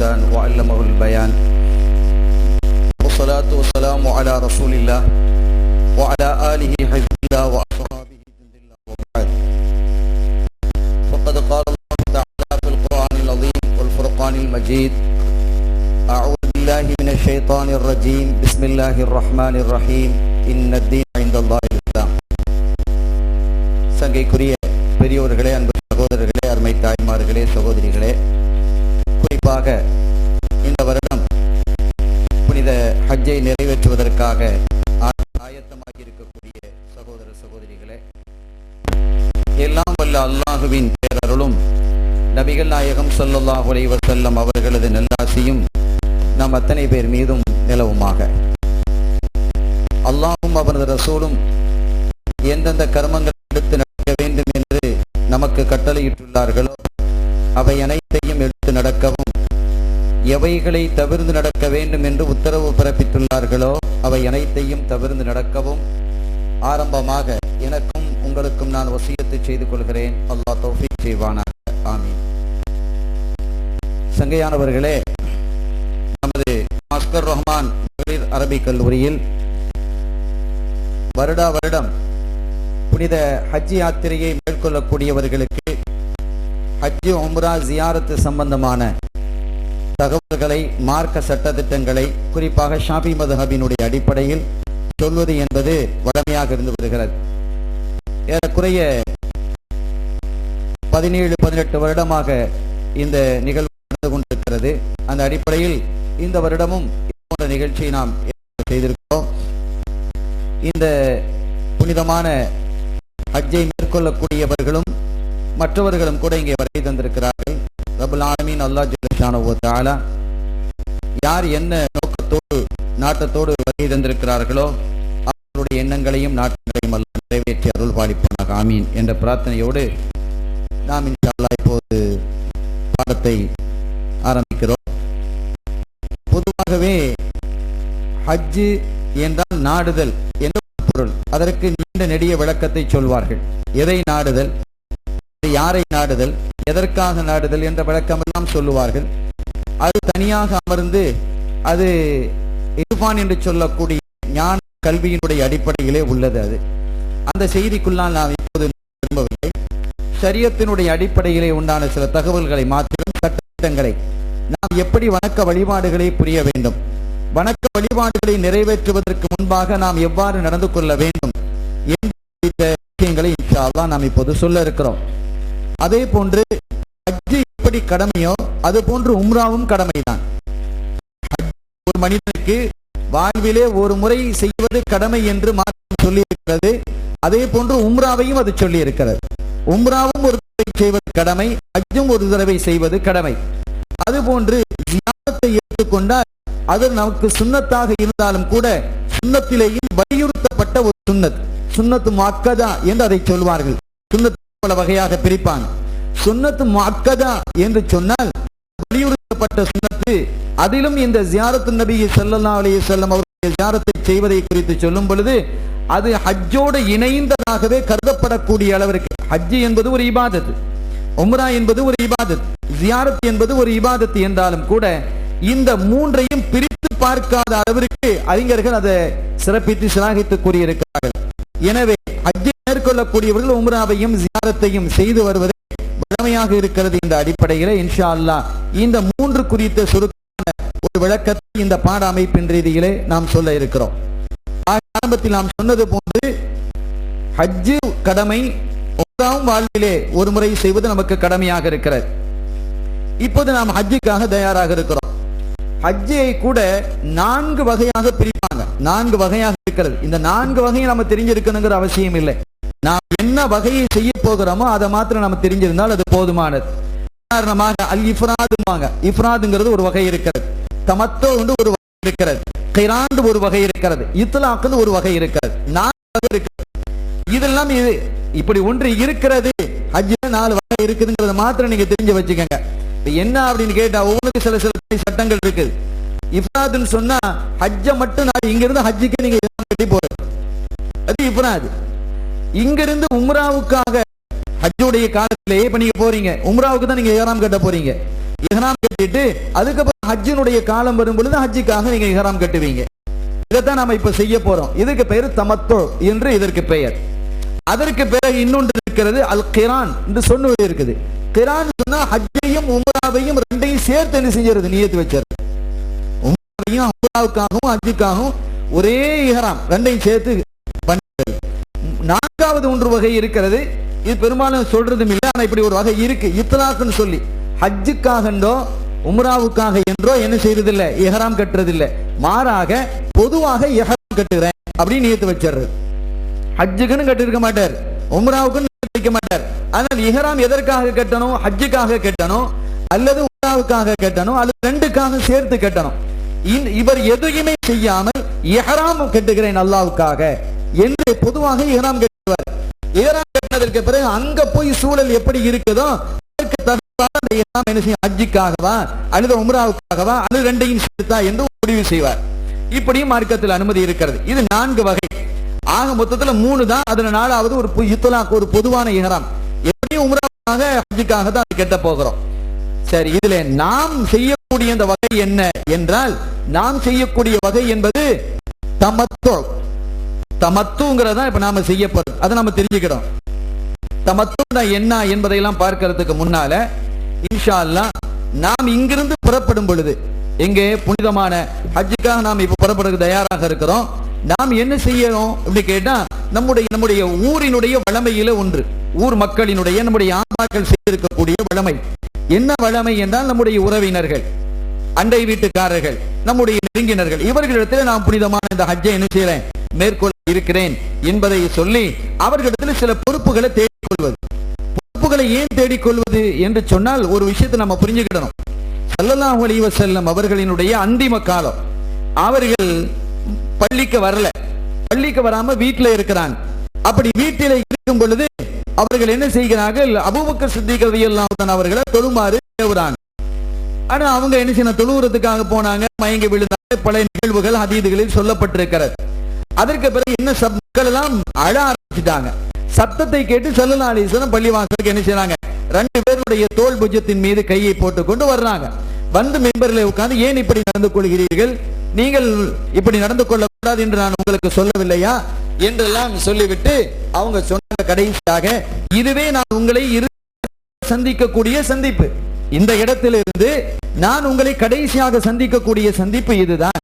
اللسان وعلمه البيان والصلاة والسلام على رسول الله وعلى آله حزب الله وأصحابه جند الله وبعد فقد قال الله تعالى في القرآن العظيم والفرقان المجيد أعوذ بالله من الشيطان الرجيم بسم الله الرحمن الرحيم إن الدين عند الله الإسلام. சங்கைக்குரிய பெரியோர்களே, அன்பு சகோதரர்களே, அருமை தாய்மார்களே, சகோதரிகளே, குறிப்பாக இந்த வருடம் புனித ஹஜ்ஜை நிறைவேற்றுவதற்காக ஆயத்தமாகி இருக்கக்கூடிய சகோதர சகோதரிகளே, எல்லாம் வல்ல அல்லாஹுவின் பேரருளும் நபிகள் நாயகம் ஸல்லல்லாஹு அலைஹி வஸல்லம் அவர்களது நல்லாசியும் நம் அத்தனை பேர் மீதும் நிலவுமாக. அல்லாஹும் அவரது ரசூலும் எந்தெந்த கர்மங்கள் எடுத்து நடக்க வேண்டும் என்று நமக்கு கட்டளையிட்டுள்ளார்களோ அவை அனைத்தையும் எடுத்து நடக்கவும், எவைகளை தவிர்த்து நடக்க வேண்டும் என்று உத்தரவு பிறப்பித்துள்ளார்களோ அவை அனைத்தையும் தவிர்த்து நடக்கவும் ஆரம்பமாக எனக்கும் உங்களுக்கும் நான் வசியத்து செய்து கொள்கிறேன். அல்லாஹ் தௌஃபீக் செய்வானாக. ஆமீன். சங்கையானவர்களே, நமது அஸ்கர் ரஹ்மான் மகளிர் அரபிக் கல்லூரியில் வருடா வருடம் புனித ஹஜ் யாத்திரையை மேற்கொள்ளக்கூடியவர்களுக்கு ஹஜ் உம்ரா ஜியாரத்து சம்பந்தமான தகவல்களை, மார்க்க சட்டத்திட்டங்களை குறிப்பாக ஷாஃபி மதுஹபினுடைய அடிப்படையில் சொல்வது என்பது வழமையாக இருந்து வருகிறது. ஏறக்குறைய 17-18 வருடமாக இந்த நிகழ்வு நடந்து கொண்டிருக்கிறது. அந்த அடிப்படையில் இந்த வருடமும் போன்ற நிகழ்ச்சியை நாம் செய்திருக்கிறோம். இந்த புனிதமான ஹஜ்ஜை மேற்கொள்ளக்கூடியவர்களும் மற்றவர்களும் கூட இங்கே வருகை தந்திருக்கிறார்கள். ரப்பல் ஆலமீன் அல்லாஹ் ஜல்ல ஷானஹு வ தஆலா யார் என்ன நோக்கத்தோடு நாட்டத்தோடு வருகை தந்திருக்கிறார்களோ அவர்களுடைய எண்ணங்களையும் நாட்டங்களையும் அல்லாஹ் நிறைவேற்றி அருள் பாலிப்பானாக. ஆமீன் என்ற பிரார்த்தனையோடு நாம் இன்ஷா அல்லாஹ் இப்போது பாடத்தை ஆரம்பிக்கிறோம். பொதுவாகவே ஹஜ் என்றால் நாடுதல் என்ற பொருள். அதற்கு நீண்ட நெடிய விளக்கத்தை சொல்வார்கள். எதை நாடுதல், யாரை நாடுதல், எதற்காக நாடுதல் என்ற விளக்கமெல்லாம் சொல்லுவார்கள். அது தனியாக அமர்ந்து அது இர்ஃபான் என்று சொல்லக்கூடிய ஞான கல்வியினுடைய அடிப்படையிலே உள்ளது. அது அந்த செய்திக்குள்ளால் நாம் இப்போது விரும்பவில்லை. ஷரியத்தினுடைய அடிப்படையிலே உண்டான சில தகவல்களை மாத்திரம், சட்டங்களை நாம் எப்படி வணக்க வழிபாடுகளை புரிய வேண்டும், வணக்க வழிபாடுகளை நிறைவேற்றுவதற்கு முன்பாக நாம் எவ்வாறு நடந்து கொள்ள வேண்டும் என்ற விஷயங்களை இன்ஷா அல்லாஹ் நாம் இப்போது சொல்ல இருக்கிறோம். அதே போன்று ஹஜ் எப்படி கடமையோ அது போன்று உம்ராவும் கடமைதான். ஒரு மனிதனுக்கு வாழ்விலே ஒரு முறை செய்வது கடமை என்று மாற்றம் சொல்லி இருக்கிறது. அதே போன்று உம்ராவையும் அது சொல்லி இருக்கிறது. உம்ராவும் ஒரு தடவை செய்வது கடமை, ஹஜ்ஜும் ஒரு தடவை செய்வது கடமை. அதுபோன்று ஜியாரத்தை எடுத்துக்கொண்டால் அது நமக்கு சுன்னத்தாக இருந்தாலும் கூட சுன்னத்திலேயும் வலியுறுத்தப்பட்ட ஒரு சுன்னத், சுன்னத்து முஅக்கதா என்று அதை சொல்வார்கள். சுன்னத் பல வகையாக பிரிப்பாங்க. சுன்னத்து முஅக்கதா என்று சொன்னால் வலியுறுத்தப்பட்ட சுன்னத்து. அதிலும் இந்த ஜியாரத்து நபி ஸல்லல்லாஹு அலைஹி வஸல்லம் அவருடைய ஜியாரத்தை செய்வதை குறித்து சொல்லும் பொழுது அது ஹஜ்ஜோடு இணைந்ததாகவே கருதப்படக்கூடிய அளவிற்கு. ஹஜ் என்பது ஒரு இபாதத், உம்ரா என்பது ஒரு இபாதத், ஜியாரத் என்பது ஒரு இபாதத் என்றாலும் கூட இந்த மூன்றையும் பிரித்து பார்க்காத அளவிற்கு அறிஞர்கள் அதை சிறப்பித்து சிலாகித்து கூறியிருக்கிறார்கள். எனவே ஹஜ்ஜை மேற்கொள்ளக்கூடியவர்கள் உம்ராவையும் ஜியாரத்தையும் செய்து வருவதை வழமையாக இருக்கிறது. இந்த அடிப்படையில் இன்ஷா அல்லாஹ் இந்த மூன்று குறித்த சுருக்கமான ஒரு விளக்கத்தை இந்த பாட அமைப்பின் ரீதியிலே நாம் சொல்ல இருக்கிறோம். ஆரம்பத்தில் நாம் சொன்னது போன்று ஹஜ்ஜு கடமை, உம்ராவும் வாழ்விலே ஒரு முறை செய்வது நமக்கு கடமையாக இருக்கிறது. இப்போது நாம் ஹஜ்ஜுக்காக தயாராக இருக்கிறோம். ஹஜ்ஜை கூட 4 வகையாக பிரிப்பாங்க. 4 வகையாக இருக்கிறது. இந்த 4 வகையை நம்ம தெரிஞ்சிருக்கணுங்கிற அவசியம் இல்லை. நாம் என்ன வகையை செய்ய போகிறோமோ அதை மாத்திரம் நம்ம தெரிஞ்சிருந்தால் அது போதுமானது. உதாரணமாக அல் இஃப்ராதுவாங்க. இஃப்ராதுங்கிறது ஒரு வகை இருக்கிறது, தமத்தோ ஒரு வகை இருக்கிறது, கைராண்டு ஒரு வகை இருக்கிறது, இத்லாக்னு ஒரு வகை இருக்கிறது. 4 வகை இருக்கிறது. இதெல்லாம் இது இப்படி ஒன்று இருக்கிறது. ஹஜ்ஜில் 4 வகை இருக்குதுங்கிறத மாத்திரம் நீங்க தெரிஞ்சு வச்சுக்கோங்க. என்ன அப்படின்னு கேட்டா ஒவ்வொரு சில சட்டங்கள் இருக்குது. இஃப்ராதுன்னு சொன்னா ஹஜ்ஜை மட்டும் நான் இங்கிருந்து ஹஜ்ஜுக்கு நீங்க கட்டி போறது, அது இஃப்ராது. இங்கிருந்து உம்ராவுக்காக ஹஜ்ஜுடைய காலத்திலேயே இப்ப நீங்க போறீங்க, உம்ராவுக்கு தான் நீங்க ஏறாம் கட்ட போறீங்க. இஹ்ராம் கட்டிட்டு அதுக்கப்புறம் ஹஜ்ஜினுடைய காலம் வரும் பொழுது ஹஜ்ஜுக்காக நீங்க இஹ்ராம் கட்டுவீங்க. இதைத்தான் நாம இப்ப செய்ய போறோம். இதுக்கு பெயர் தமத்து என்று இதற்கு பெயர். அதற்கு பிறகு இன்னொன்று இருக்கிறது அல் கிரான் என்று சொன்னது இருக்குது. கிரான் சொன்னா ஹஜ்ஜையும் உம்ராவையும் ரெண்டையும் சேர்த்து என்ன செஞ்சிருது, நியத்து வச்சிருது. உம்ராவையும் உம்ராவுக்காகவும் ஹஜ்ஜுக்காகவும் ஒரே இஹ்ராம் ரெண்டையும் சேர்த்து பண்ணுறது. நான்காவது ஒன்று வகை இருக்கிறது. இது பெரும்பாலும் சொல்றதும் இல்லை, ஆனா இப்படி ஒரு வகை இருக்கு. இத்லாக்னு சொல்லி ஹஜ்ஜுக்காகன்றோ உம்ராவுக்காக என்றோ என்ன செய்யறது இல்லை, இஹ்ராம் கட்டுறது இல்லை. மாறாக பொதுவாக இஹ்ராம் கட்டுகிறேன் அப்படின்னு நியத்து வச்சிடுறது. ஹஜ்ஜுக்குன்னு கட்டிருக்க மாட்டார், உம்ராவுக்குன்னு வைக்க மாட்டார். ஆனால் இஹ்ராம் எதற்காக கட்டணும், ஹஜ்ஜுக்காக கட்டணும் அல்லது உம்ராவுக்காக கட்டணும் அல்லது ரெண்டுக்காக சேர்த்து கட்டணும். இவர் எதையுமே செய்யாமல் இஹ்ராம் கட்டுகிறேன் அல்லாஹ்வுக்காக என்று பொதுவாக இஹ்ராம் கட்டுவார். இஹ்ராம் கட்டினதற்கு பிறகு அங்க போய் சூழல் எப்படி இருக்குதோ அதற்கு தகுந்த இஹ்ராம் என்ன செய்யும், ஹஜ்ஜுக்காகவா அல்லது உம்ராவுக்காகவா அல்லது ரெண்டையும் சேர்த்தா என்று முடிவு செய்வார். இப்படியும் மார்க்கத்தில் அனுமதி இருக்கிறது. இது 4 வகை. ஆக மொத்தத்துல 3 தான். அதுல 4வது ஒரு இத்லாக், ஒரு பொதுவான இஹ்ராம். எப்படியும் உம்ராவுக்காக ஹஜ்ஜுக்காக தான் கட்ட போகிறோம். சரி, இதுல நாம் செய்யக்கூடிய இந்த வகை என்ன என்றால், நாம் செய்யக்கூடிய வகை என்பது தமத்து. தமத்துங்கிறதா இப்ப நாம செய்ய போறோம். அதை நாம தெரிஞ்சுக்கிறோம். தமத்து என்ன என்பதையெல்லாம் பார்க்கிறதுக்கு முன்னால இன்ஷா அல்லாஹ் நாம் இங்கிருந்து புறப்படும் பொழுது, எங்கே புனிதமான ஹஜ்ஜுக்காக நாம் இப்ப புறப்படுறதுக்கு தயாராக இருக்கிறோம். நாம் என்ன செய்யணும் அப்படி கேட்டா, நம்முடைய ஊரினுடைய வளமையில ஒன்று, ஊர் மக்களினுடைய நம்முடைய ஆன்மாக்கள் செய்திருக்கக்கூடிய வளமை என்ன வளமை என்றால், நம்முடைய உறவினர்கள், அண்டை வீட்டுக்காரர்கள், நம்முடைய நெருங்கினர்கள், இவர்களிடத்தில் நாம் புனிதமான இந்த ஹஜ்ஜை என்ன செய்யறேன், மேற்கொள்ள இருக்கிறேன் என்பதை சொல்லி அவர்களிடத்தில் சில பொறுப்புகளை தேடிக்கொள்வது. பொறுப்புகளை ஏன் தேடிக்கொள்வது என்று சொன்னால், ஒரு விஷயத்தை நம்ம புரிஞ்சுக்கிடணும். ஸல்லல்லாஹு அலைஹி வஸல்லம் அவர்களினுடைய அந்திம காலம். அவர்கள் பள்ளிக்கு வரல, பள்ளிக்கு வராம வீட்டில இருக்கிறாங்க. அப்படி வீட்டில இருக்கும் பொழுது அவர்கள் என்ன செய்கிறார்கள், அபூபக்கர் சித்திக் ரலியல்லாஹு அன்ஹு அவர்களை தொழுமாறு ஏவுறாங்க. ஆனா அவங்க என்ன செய்யணும், தொழுவுறதுக்காக போனாங்க, மயங்கி விழுந்தாங்க. பழைய நிகழ்வுகள் ஹதீதுகளில் சொல்லப்பட்டிருக்கிறது. அதற்கு பிறகு என்ன மக்கள் எல்லாம் அழ ஆரம்பிச்சுட்டாங்க. சத்தத்தை கேட்டு ஸல்லல்லாஹு அலைஹி வஸல்லம் பள்ளிவாசலுக்கு என்ன செய்றாங்க, 2 பேருடைய தோள் புஜத்தின் மீது கையை போட்டுக் கொண்டு வர்றாங்க. வந்து மெம்பரில் உட்கார்ந்து, ஏன் இப்படி நடந்து கொள்கிறீர்கள், நீங்கள் இப்படி நடந்து கொள்ளக்கூடாது என்று நான் உங்களுக்கு சொல்லவில்லையா என்றெல்லாம் சொல்லிவிட்டு அவங்க சொன்ன கடைசியாக, இதுவே நான் உங்களை சந்திக்கக்கூடிய சந்திப்பு, இந்த இடத்திலிருந்து நான் உங்களை கடைசியாக சந்திக்கக்கூடிய சந்திப்பு இதுதான்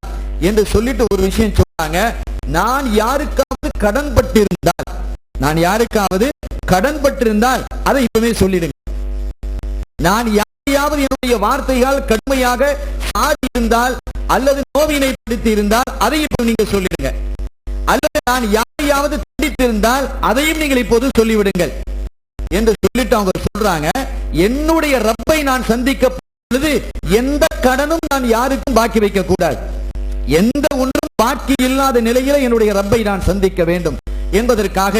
என்று சொல்லிட்டு ஒரு விஷயம் சொன்னாங்க. நான் யாருக்காவது கடன் பட்டிருந்தால் அதை இப்பவே சொல்லிடுங்க. நான் யாரையாவது என்னுடைய வார்த்தையால் கடுமையாக சாடி இருந்தால் அல்லது நோவினைப்படுத்தி இருந்தால் அதை இப்ப நீங்க சொல்லிடுங்க. அல்லது நான் யாரையாவது தண்டித்திருந்தால் அதையும் நீங்கள் இப்போது சொல்லிவிடுங்கள் என்று சொல்லிட்டு அவங்க சொல்றாங்க, என்னுடைய ரப்பை நான் சந்திக்க பொழுது எந்த கடனும் நான் யாருக்கும் பாக்கி வைக்க கூடாது, எந்த ஒன்றும் பாக்கி இல்லாத நிலையில என்னுடைய ரப்பை நான் சந்திக்க வேண்டும் என்பதற்காக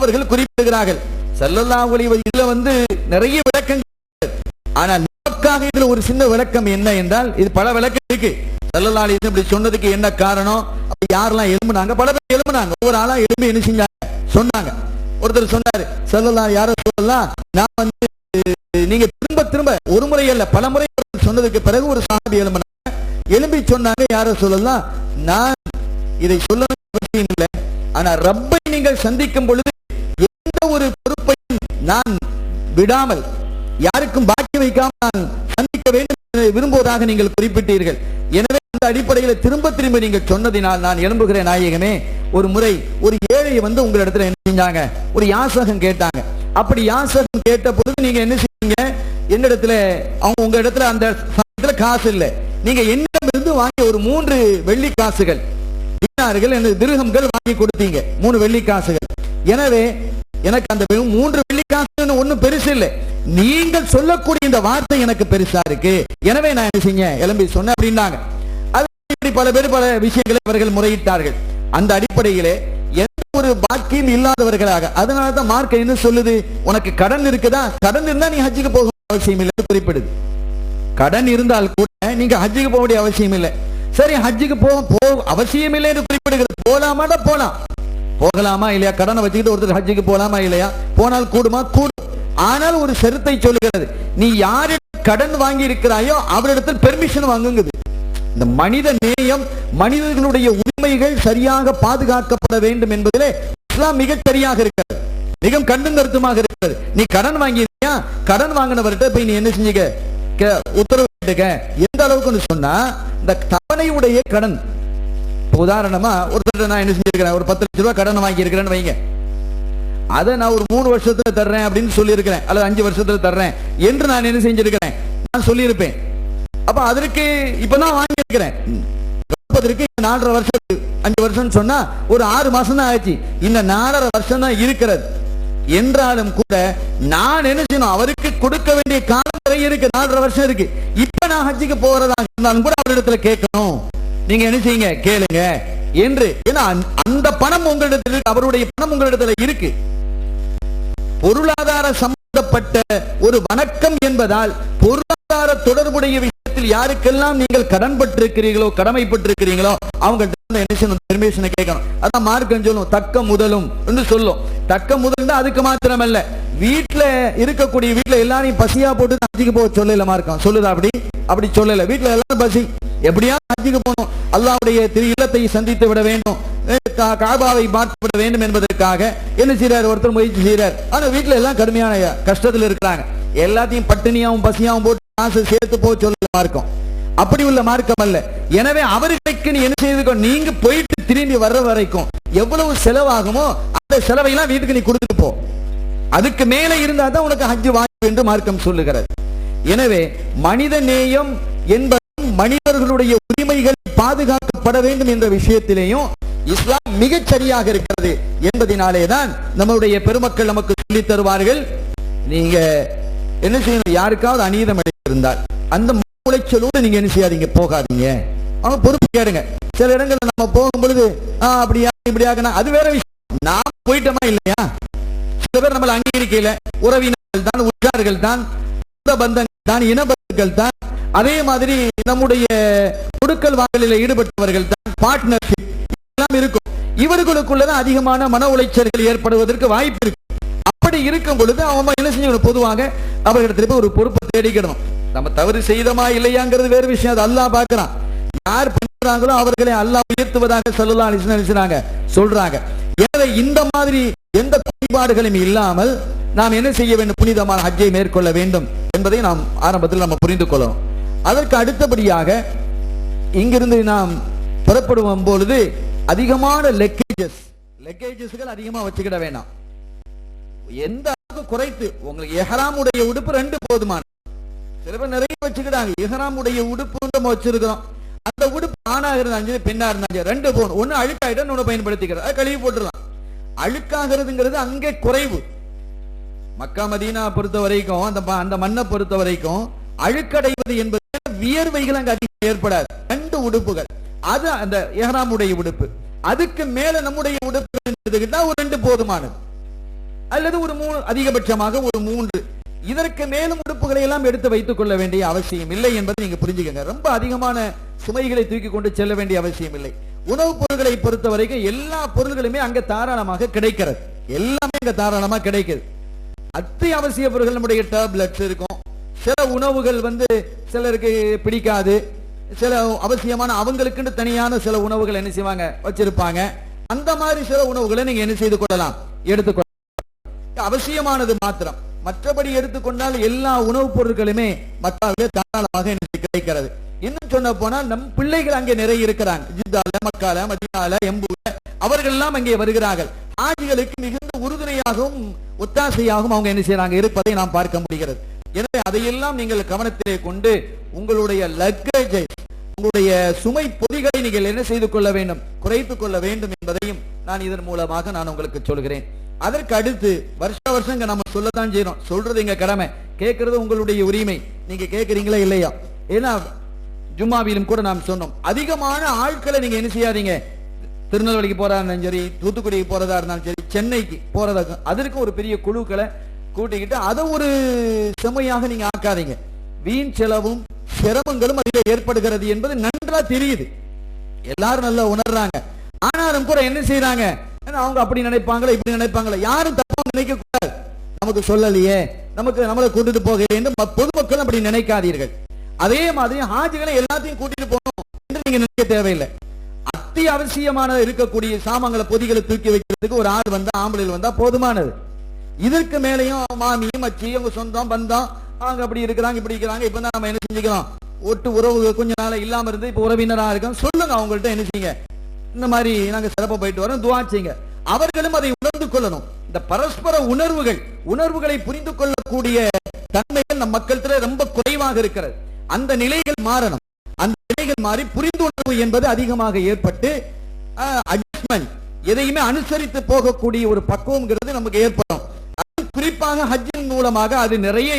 அவர்கள் குறிப்பிடுகிறார்கள். ஸல்லல்லாஹு அலைஹி வஸல்லம் இதுல நிறைய விளக்கங்கள், ஆனா நமக்காக இதுல ஒரு சின்ன விளக்கம் என்ன என்றால், இது பல விளக்கம் இருக்கு. ஸல்லல்லாஹு அலைஹி வஸல்லம் இப்படி சொன்னதுக்கு என்ன காரணம், அப்படி யாரெல்லாம் எழும்புனாங்க, பல பேர் எழும்புனாங்க, ஒவ்வொரு ஆளா எழும்பி என்ன செஞ்சாங்க சொன்னாங்க. ஒருத்தர் சொன்னாரு, ஸல்லல்லாஹு யார சொல்லலாம், நான் நீங்க திரும்ப ஒரு முறை அல்ல பல முறை சொன்னதுக்கு பிறகு ஒரு சஹாபி எழும்பி சொன்னாங்க, யார சொல்லலாம், நான் இதை சொல்ல அவசியம் இல்லை, ஆனா ரப்பை நீங்கள் சந்திக்கும் பொழுது எந்த ஒரு பொறுப்பையும் நான் விடாமல் யாருக்கும் பாக்கி வைக்காமல் நான் சந்திக்க வேண்டும் விரும்புவதாக நீங்கள் குறிப்பிட்டீர்கள். எனவே அந்த அடிப்படையில் திரும்ப நீங்கள் சொன்னதினால் நான் எழும்புகிறேன் நாயகமே. ஒரு முறை ஒரு ஏழை வந்து உங்களிடத்துல என்ன செஞ்சாங்க, ஒரு யாசகம் கேட்டாங்க. அப்படி யாசகம் கேட்ட பொழுது நீங்க என்ன செய்வீங்க, என்னிடத்துல அவங்க உங்க இடத்துல அந்த சமயத்துல காசு இல்லை, நீங்க என்னிடமிருந்து வாங்கி ஒரு 3 வெள்ளி காசுகள் திர்ஹம்கள் வாங்கி கொடுத்தீங்க, 3 வெள்ளி காசுகள். எனவே எனக்கு அந்த 3 வெள்ளி காசு ஒண்ணும் பெருசு இல்லை, நீங்கள் சொல்லக்கூடிய இந்த வார்த்தை எனக்கு பெருசா இருக்கு, எனவே நான் என்ன செஞ்ச எழும்பி சொன்னேன் அப்படின்னாங்க. அது பல பேர் பல விஷயங்களை அவர்கள் முறையிட்டார்கள். அந்த அடிப்படையிலே எந்த ஒரு பாக்கியம் இல்லாதவர்களாக, அதனாலதான் மார்க்க என்ன சொல்லுது, உனக்கு கடன் இருக்குதா, கடன் இருந்தா நீ ஹஜ்ஜுக்கு போக அவசியம் இல்லை குறிப்பிடுது. கடன் இருந்தால் கூட நீங்க ஹஜ்ஜுக்கு போக வேண்டிய அவசியம் இல்லை. சரி, ஹஜ்ஜுக்கு போக அவசியம் இல்லை என்று குறிப்பிடுகிறது, போலாமாடா போலாம், போகலாமா இல்லையா, கடனை வச்சுக்கிட்டு ஒருத்தர் ஹஜ்ஜுக்கு போலாமா இல்லையா, போனால் கூடுமா கூடும். ஆனால் ஒரு ஷரத்தை சொல்லுகிறது, நீ யாரிடத்தில் கடன் வாங்கி இருக்கிறாயோ அவரிடத்தில் பெர்மிஷன் வாங்குங்குது. இந்த மனித நேயம், மனிதர்களுடைய உரிமைகள் சரியாக பாதுகாக்கப்பட வேண்டும் என்பதிலே இஸ்லாம் மிகச் சரியாக இருக்கிறது, மிக கண்ணும் கருத்துமாக இருக்கிறது. நீ கடன் வாங்கியிருக்கியா, கடன் வாங்கினவர்கிட்ட போய் நீ என்ன செஞ்சுக்க, உத்தரவு கேட்டுக்க. எந்த அளவுக்கு சொன்னா, இந்த தவணையுடைய கடன், உதாரணமா ஒருத்தர் நான் என்ன செஞ்சிருக்கிறேன், ஒரு 10 லட்சம் ரூபாய் கடன் வாங்கி இருக்கிறேன்னு வைங்க, அதை நான் ஒரு 3 வருஷத்துல தர்றேன் அப்படின்னு சொல்லி இருக்கிறேன், அல்லது 5 வருஷத்துல தர்றேன் என்று நான் என்ன செஞ்சிருக்கிறேன், நான் சொல்லி இருப்பேன். அப்ப அதற்கு இப்பதான் வாங்கி இருக்கிறேன், 4.5 வருஷம் 5 வருஷம் சொன்னா ஒரு 6 மாசம் தான் ஆச்சு, இந்த 4.5 வருஷம் தான் இருக்கிறது என்றாலும் கூட நான் என்ன செய்யணும், அவருக்கு கொடுக்க வேண்டிய காலம் வரை இருக்கு, 4.5 வருஷம் இருக்கு. இப்ப நான் ஹஜ்ஜுக்கு போறதா இருந்தாலும் கூட அவரிடத்துல கேட்கணும், நீங்க என்ன செய்யுங்க கேளுங்க என்று. ஏன்னா அந்த பணம் உங்களிடத்தில் இருக்கு, அவருடைய பணம் உங்களிடத்துல இருக்கு. பொருளாதார சம்பந்தப்பட்ட ஒரு வணக்கம் என்பதால் பொருளாதார தொடர்புடைய விஷயத்தில் யாருக்கெல்லாம் நீங்கள் கடன்பட்டிருக்கிறீர்களோ, கடமைப்பட்டிருக்கிறீங்களோ அவங்கள்ட்ட பெர்மிஷனை கேட்கணும். அதான் மார்க்கம் சொல்லும், தக்க முதலும் என்று சொல்லும். தக்க முதல் அதுக்கு மாத்திரமல்ல, வீட்டுல இருக்கக்கூடிய வீட்டுல எல்லாரையும் பசியா போட்டு ஹஜ்ஜுக்கு போக சொல்லல மார்க்கம், சொல்லுதா? அப்படி சொல்லல. வீட்டுல எல்லாரும் பசி, எப்படியா ஹஜ்ஜுக்கு போகணும், அல்லாஹ்வுடைய திரு இல்லத்தை சந்தித்து விட வேண்டும், காபாவை பார்த்து விட வேண்டும் என்பதற்காக என்ன செய்யறாரு, ஒருத்தர் முயற்சி செய்யறாரு. ஆனா வீட்டுல எல்லாம் கடுமையான கஷ்டத்துல இருக்கிறாங்க, எல்லாத்தையும் பட்டினியாவும் பசியாவும் போட்டு காசு சேர்த்து போக சொல்லல மார்க்கம். அப்படி உள்ள மார்க்கம் அல்ல. எனவே அவர்களுக்கு நீ என்ன செய்துக்கோ, நீங்க போயிட்டு திரும்பி வர்ற வரைக்கும் எவ்வளவு செலவாகுமோ அந்த செலவையெல்லாம் வீட்டுக்கு நீ கொடுத்துட்டு போ, அதுக்கு மேல இருந்தா தான் உனக்கு ஹஜ் வாய்ப்பு என்று மார்க்கம் சொல்லுகிறது. எனவே மனித நேயம் என்பதும் மனிதர்களுடைய உரிமைகள் பாதுகாக்கப்பட வேண்டும் என்ற விஷயத்திலேயும் இஸ்லாம் மிகச் சரியாக இருக்கிறது என்பதனாலேதான் நம்முடைய பெருமக்கள் நமக்கு சொல்லித் தருவார்கள், நீங்க என்ன செய்யணும், யாருக்காவது அநீதம் அடைந்திருந்தால் அந்த உளைச்சலோடு நீங்க என்ன செய்யாதீங்க, போகாதீங்க, அவங்க பொறுப்பு கேடுங்க. சில இடங்கள்ல நம்ம போகும் பொழுது அப்படியா இப்படியாக, அது வேற விஷயம், நாம் போயிட்டோமா இல்லையா. சில பேர் நம்மளை அங்கீகரிக்கல, உறவினர்கள் தான், உற்றார்கள் தான், பந்தங்கள் தான், இனபந்தங்கள் தான், அதே மாதிரி நம்முடைய கொடுக்கல் வாங்கலில் ஈடுபட்டவர்கள் தான், பார்ட்னர்ஷிப் எல்லாம் இருக்கும். இவர்களுக்குள்ளதான் அதிகமான மன உளைச்சல்கள் ஏற்படுவதற்கு வாய்ப்பு இருக்கு. அப்படி இருக்கும் பொழுது அவங்க என்ன செய்யணும், பொதுவாக அவர்களிடத்தில் ஒரு பொறுப்பை தேடிக்கணும். நம்ம தவறு செய்தமா இல்லையாங்கிறது வேறு விஷயம், அது அல்லாஹ் பார்க்கிறான். யார் பண்றாங்களோ அவர்களை அல்லாஹ் உயர்த்துவதாக ஸல்லல்லாஹு அலைஹி வஸல்லம் சொல்றாங்க. எனவே இந்த மாதிரி எந்த குறைபாடுகளும் இல்லாமல் நாம் என்ன செய்ய வேண்டும், புனிதமான ஹஜ்ஜை மேற்கொள்ள வேண்டும் என்பதை நாம் ஆரம்பத்தில் நம்ம புரிந்து கொள்ளணும். அதற்கு அடுத்தபடியாக இங்கிருந்து நாம் புறப்படுவோம் பொழுது அதிகமான லெக்கேஜஸ்கள் அதிகமா வச்சுக்கிட வேண்டாம். எந்த அளவுக்கு குறைத்து, உங்களுக்கு எஹ்ராமுடைய உடுப்பு 2 போதுமான, சில பேர் நிறைய வச்சுக்கிட்டாங்க, இஹ்ராமுடைய உடுப்பு நம்ம வச்சிருக்கிறோம், அந்த உடுப்பு ஆணாக இருந்தாலும் பெண்ணா இருந்தாலும் 2 போகணும். ஒன்னு அழுக்காயிட்ட ஒன்னு பயன்படுத்திக்கிறது, அதை கழுவி போட்டுடலாம். அழுக்காகிறதுங்கிறது அங்கே குறைவு. மக்கா மதீனா பொறுத்த வரைக்கும், அந்த மண்ணை பொறுத்த வரைக்கும் அழுக்கடைவது என்பது வியர்வைகள் அங்கு அதிகம் ஏற்படாது. 2 உடுப்புகள், அது அந்த இஹ்ராமுடைய உடுப்பு. அதுக்கு மேல நம்முடைய உடுப்பு எடுத்துக்கிட்டா ஒரு 2 போதுமானது, அல்லது ஒரு 3, அதிகபட்சமாக ஒரு 3. இதற்கு மேலும் உடுப்புகளை எல்லாம் எடுத்து வைத்துக் கொள்ள வேண்டிய அவசியம் இல்லை என்பதை நீங்க புரிஞ்சுக்கங்க. ரொம்ப அதிகமான சுமைகளை தூக்கி கொண்டு செல்ல வேண்டிய அவசியம் இல்லை. உணவுப் பொருட்களை பொறுத்த வரைக்கும் எல்லா பொருள்களுமே அங்க தாராளமாக கிடைக்கிறது, எல்லாமே அங்க தாராளமா கிடைக்குது. அத்தியாவசிய பொருட்கள் நம்முடைய டேப்லெட்ஸ் இருக்கும், சில உணவுகள் சிலருக்கு பிடிக்காது, சில அவசியமான அவங்களுக்குன்னு தனியான சில உணவுகள் என்ன செய்வாங்க வச்சிருப்பாங்க. அந்த மாதிரி சில உணவுகளை நீங்க என்ன செய்து கொள்ளலாம், எடுத்துக்கொள்ளலாம். அவசியமானது மாத்திரம், மற்றபடி எடுத்துக்கொண்டால் எல்லா உணவுப் பொருட்களுமே மக்காவிலே தாராளமாக கிடைக்கிறது. இன்னும் சொன்ன போனால் நம் பிள்ளைகள் அங்கே நிறைய இருக்கிறாங்க, ஜித்தால, மக்கால, மதீனால, எம்பூல, அவர்கள் எல்லாம் அங்கே வருகிறார்கள். ஆஜிகளுக்கு மிகுந்த உறுதுணையாகவும் ஒத்தாசையாகவும் அவங்க என்ன செய்யறாங்க இருப்பதை நாம் பார்க்க முடிகிறது. எனவே அதையெல்லாம் நீங்கள் கவனத்திலே கொண்டு உங்களுடைய லக்கேஜை, உங்களுடைய சுமை பொதிகளை நீங்கள் என்ன செய்து கொள்ள வேண்டும், குறைத்துக் கொள்ள வேண்டும் என்பதையும் நான் இதன் மூலமாக நான் உங்களுக்கு சொல்கிறேன். அதற்கு அடுத்து வருஷம் நம்ம சொல்லத்தான் செய்யறோம், சொல்றது எங்க கடமை, கேட்கறது உங்களுடைய உரிமை, நீங்க கேட்கறீங்களா இல்லையா. ஏன்னா ஜும்மாவிலும் கூட நாம் சொன்னோம், அதிகமான ஆட்களை நீங்க என்ன செய்யாதீங்க, திருநெல்வேலிக்கு போறதா இருந்தாலும் சரி, தூத்துக்குடிக்கு போறதா இருந்தாலும் சரி, சென்னைக்கு போறதா, அதற்கு ஒரு பெரிய குழுக்களை கூட்டிக்கிட்டு அதை ஒரு செம்மையாக நீங்க ஆக்காதீங்க. வீண் செலவும் சிரமங்களும் அதில் ஏற்படுகிறது என்பது நன்றா தெரியுது, எல்லாரும் நல்லா உணர்றாங்க. ஆனாலும் கூட என்ன செய்யறாங்க, அவங்க அப்படி நினைப்பாங்களா இப்படி நினைப்பாங்களா, யாரும் தப்பா நினைக்க கூடாது. நமக்கு சொல்லலையே, நம்மளை கூட்டிட்டு போக வேண்டும். பொதுமக்கள் அப்படி நினைக்காதீர்கள். அதே மாதிரி ஹாஜிகளை எல்லாத்தையும் கூட்டிட்டு போகணும் என்று நீங்க நினைக்க தேவையில்லை. அத்தியாவசியமான இருக்கக்கூடிய சாமான்களை பொதிகளை தூக்கி வைக்கிறதுக்கு ஒரு ஆள் வந்தா, ஆம்பளையில் வந்தா போதுமானது. இதற்கு மேலையும் மாமி மச்சி அவங்க சொந்தம் பந்தம் அவங்க அப்படி இருக்கிறாங்க இப்படி இருக்கிறாங்க, இப்பதான் நம்ம என்ன செஞ்சுக்கிறோம், ஒட்டு உறவு கொஞ்ச நாள் இல்லாம இருந்து இப்ப உறவினரா இருக்கோம், சொல்லுங்க அவங்கள்ட்ட என்ன செய்யுங்க, இந்த மாதிரி நாங்க சிறப்பா போயிட்டு வரோம், துவா செய்யுங்க. அவர்களும் அதை உணர்ந்து கொள்ளணும். இந்த பரஸ்பர உணர்வுகளை புரிந்து கொள்ளக்கூடிய தன்மைகள் நம் மக்கள்கிட்ட ரொம்ப குறைவாக இருக்கிறது. அந்த நிலைகள் மாறணும். அந்த நிலைகள் மாறி புரிந்துணர்வு என்பது அதிகமாக ஏற்பட்டு அட்ஜஸ்ட்மெண்ட், எதையுமே அனுசரித்து போகக்கூடிய ஒரு பக்குவம்ங்கிறது நமக்கு ஏற்படும். குறிப்பாக ஹஜ்ஜின் மூலமாக அது நிறைய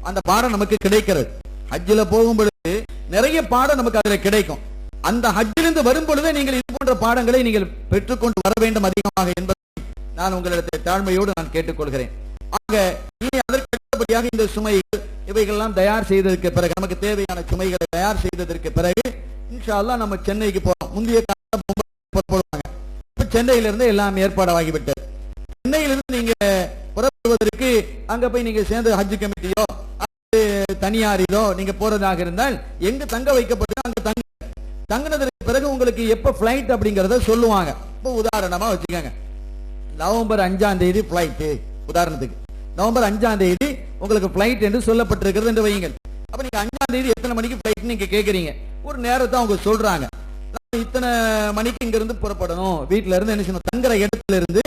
அந்த பாடம் நமக்கு கிடைக்கிறது. ஹஜ்ஜில போகும் பொழுது நிறைய பாடம் நமக்கு அதுல கிடைக்கும். அந்த ஹஜ்ஜிலிருந்து வரும் பொழுது நீங்கள் இது போன்ற பாடங்களை நீங்கள் பெற்றுக்கொண்டு வர வேண்டும் அதிகமாக என்பதை நான் உங்களிடத்தில் தாழ்மையோடு நான் கேட்டுக்கொள்கிறேன். ஆக இனி அதற்கு அடுத்தபடியாக இந்த சுமைகள் இவைகள்லாம் தயார் செய்ததற்கு பிறகு, நமக்கு தேவையான சுமைகளை தயார் செய்ததற்கு பிறகு இன்ஷா அல்லாஹ் நம்ம சென்னைக்கு போறோம். முந்தைய போடுவாங்க, இப்ப சென்னையிலிருந்து எல்லாம் ஏற்பாடாகிவிட்டது. சென்னையிலிருந்து நீங்க புறப்படுவதற்கு அங்க போய் நீங்க சேர்ந்து ஹஜ் கமிட்டியோ தனியாரிலோ நீங்க போறதாக இருந்தால் எங்க தங்க வைக்கப்பட்டு அங்க தங்கினதற்கு பிறகு உங்களுக்கு எப்ப பிளைட் அப்படிங்கறத சொல்லுவாங்க. இப்போ உதாரணமா வச்சுக்கோங்க, நவம்பர் 5ஆம் தேதி பிளைட், உதாரணத்துக்கு நவம்பர் 5ஆம் தேதி உங்களுக்கு பிளைட் என்று சொல்லப்பட்டிருக்கிறது என்று வையுங்கள். அப்ப நீங்க 5ஆம் தேதி எத்தனை மணிக்கு பிளைட் நீங்க கேக்குறீங்க, ஒரு நேரத்தை அவங்க சொல்றாங்க, இத்தனை மணிக்கு இங்க இருந்து புறப்படணும், வீட்டுல இருந்து என்ன செய்யணும், தங்குற இடத்துல இருந்து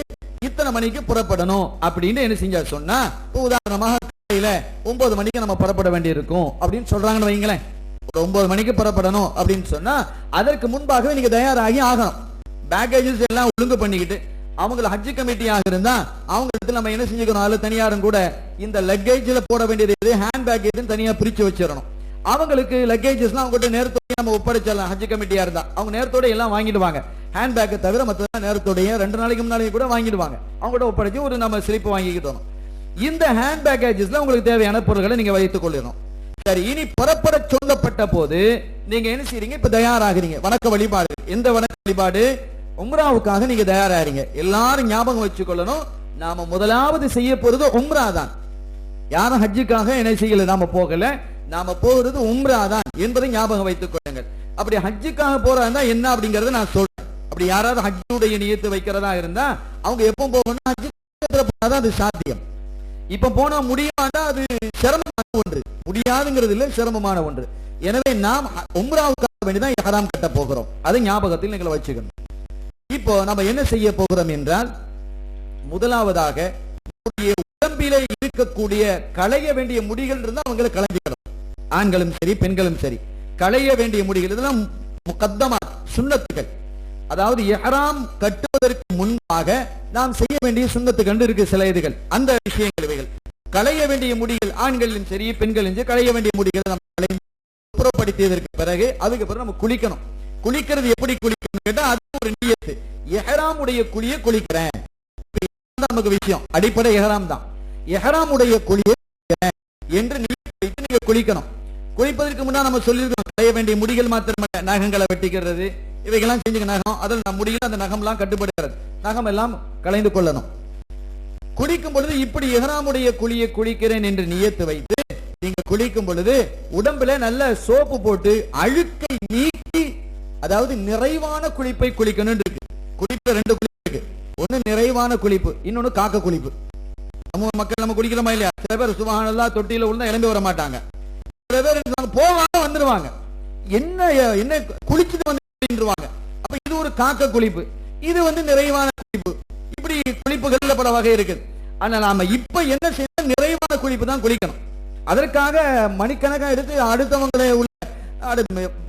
இத்தனை மணிக்கு புறப்படணும் அப்படின்னு என்ன செஞ்சா சொன்னா, உதாரணமாக காலையில 9 மணிக்கு நம்ம புறப்பட வேண்டி இருக்கும் அப்படின்னு சொல்றாங்கன்னு வைங்களேன். ஒரு 9 மணிக்கு புறப்படணும் அப்படின்னு சொன்னா அதற்கு முன்பாகவே நீங்க தயாராகி ஆகணும். பேக்கேஜஸ் எல்லாம் ஒழுங்கு பண்ணிக்கிட்டு, அவங்களை ஹஜ் கமிட்டியாக இருந்தா அவங்க இடத்துல நம்ம என்ன செஞ்சுக்கணும், அதுல தனியாரும் கூட இந்த லக்கேஜ்ல போட வேண்டியது ஹேண்ட் பேக்கேஜ் தனியா பிரிச்சு வச்சிடணும். அவங்களுக்கு லக்கேஜஸ்லாம் அவங்க நேரத்தோட நம்ம ஒப்படைச்சிடலாம். ஹஜ் கமிட்டியா இருந்தா அவங்க நேரத்தோட எல்லாம் வாங்கிடுவாங்க. ஹேண்ட் பேக்கை தவிர மற்றதான் நேரத்தோடைய 2 நாளைக்கு முன்னாலேயே கூட வாங்கிடுவாங்க. அவங்கள்ட்ட ஒப்படைச்சு ஒரு நம்ம ஸ்லிப் வாங்கிக்கிட்டோம். இந்த ஹேண்ட் பேக்கேஜஸ்ல உங்களுக்கு தேவையான பொருட்களை நீங்க வைத்துக் கொள்ளணும். சரி, இனி புறப்பட சொல்லப்பட்ட போது நீங்க என்ன செய்றீங்க, இப்ப தயாராகிறீங்க. வணக்க வழிபாடு, எந்த வணக்க வழிபாடு, உம்ராவுக்காக நீங்க தயாராகிறீங்க. எல்லாரும் ஞாபகம் வச்சுக்கொள்ளணும், நாம முதலாவது செய்ய போறது உம்ரா தான். யாரும் ஹஜ்ஜுக்காக என்ன செய்யல, நாம போகல, நாம போகிறது உம்ரா தான் என்பதை ஞாபகம் வைத்துக் கொள்ளுங்கள். அப்படி ஹஜ்ஜுக்காக போறதா என்ன அப்படிங்கறத நான் சொல்றேன். அப்படி யாராவது ஹஜ்ஜுடைய நியத்து வைக்கிறதா இருந்தா அவங்க எப்போ போகணும், ஹஜ்ஜுக்கு போனாதான் அது சாத்தியம். இப்ப போனா முடியாதா, அது சிரமமான ஒன்று, முடியாதுங்கிறது இல்ல, சிரமமான ஒன்று. எனவே நாம் உம்ராவுக்காக வேண்டிதான் இஹ்ராம் கட்ட போகிறோம். அதை ஞாபகத்தில் நீங்கள் வச்சுக்கணும். இப்போ நம்ம என்ன செய்ய போகிறோம் என்றால், முதலாவதாக உடம்பிலே இருக்கக்கூடிய களைய வேண்டிய முடிகள் இருந்தால் அவங்களை களைஞ்சிக்கணும். ஆண்களும் சரி பெண்களும் சரி, களைய வேண்டிய முடிகள் இதெல்லாம் முகத்தமா சுன்னத்துகள். அதாவது இஹ்ராம் கட்டுவதற்கு முன்பாக நாம் செய்ய வேண்டிய சுன்னத்துகள் இருக்கு சில இதுகள். அந்த விஷயங்கள் இவைகள் களைய வேண்டிய முடிகள், ஆண்களிலும் சரி பெண்களும் சரி, களைய வேண்டிய முடிகளை நம்ம புறப்படுத்தியதற்கு பிறகு அதுக்கு பிறகு நம்ம குளிக்கணும். குளிக்கிறது எப்படி குளிக்கணும் கேட்டா, அது ஒரு நியத்து. இஹ்ராம் உடைய குளியை குளிக்கிறேன் நமக்கு விஷயம், அடிப்படை இஹ்ராம் தான். இஹ்ராம் உடைய குளியை என்று நீங்க குளிக்கணும். குளிப்பதற்கு முன்னாடி நம்ம சொல்லியிருக்கோம், களைய வேண்டிய முடிகள் மாத்திரமல்ல, நகங்களை வெட்டிக்கிறது இவைகள்லாம் செஞ்சுக்க, நகம் அதில் முடியல, அந்த நகம்லாம் கட்டுப்படுகிறது, நகம் எல்லாம் களைந்து கொள்ளணும். குளிக்கும் பொழுது இப்படி இஹ்ராமுடைய குளியை குளிக்கிறேன் என்று நியத்து வைத்து நீங்க குளிக்கும் பொழுது உடம்புல நல்ல சோப்பு போட்டு அழுக்கை நீக்கி, அதாவது நிறைவான குளிப்பை குளிக்கணும் இருக்கு. குளிப்புல 2 குளிப்பு இருக்கு. ஒண்ணு நிறைவான குளிப்பு, இன்னொன்னு காக்க குளிப்பு. நம்ம மக்கள் நம்ம குளிக்கிறோமா இல்லையா? சில பேர் சுபஹானல்லாஹ் தொட்டியில விழுந்தா எழும்பி வர மாட்டாங்க. சில பேர் போவாங்க வந்துருவாங்க, என்ன என்ன குளிச்சுட்டு வந்துருவாங்க. அப்ப இது ஒரு காக்க குளிப்பு, இது நிறைவான குளிப்பு. இப்படி குளிப்புகள்ல பல வகை இருக்குது. ஆனா நாம இப்ப என்ன செய்யணும், நிறைவான குளிப்பு தான் குளிக்கணும். அதற்காக மணிக்கணக்கா எடுத்து அடுத்தவங்களை உள்ள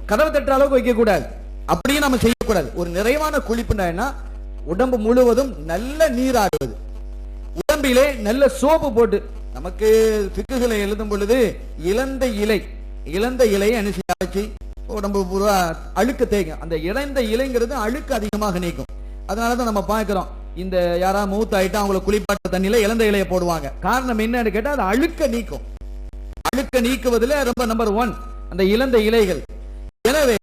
கதவை தட்டுற அளவுக்கு வைக்க கூடாது. அப்படியே நம்ம செய்யக்கூடாது. ஒரு நிறைவான குளிப்புனா உடம்பு முழுவதும் நல்ல நீராடுவது, உடம்பிலே நல்ல சோப்பு போட்டு. நமக்கு பிக்குகளை எழுதும் பொழுது இழந்த இலையை அனுசரிச்சு உடம்பு பூரா அழுக்கு தேய்க்கும். அந்த இழந்த இலைங்கிறது அழுக்கு அதிகமாக நீக்கும். அதனாலதான் நம்ம பார்க்கிறோம், இந்த யாராவது மூத்த ஆயிட்டா அவங்களை குளிப்பாட்ட தண்ணியில இழந்த இலையை போடுவாங்க. காரணம் என்னன்னு கேட்டா, அது அழுக்க நீக்கும். அழுக்க நீக்குவதில் ரொம்ப நம்பர் 1 அந்த இழந்த இலைகள். எனவே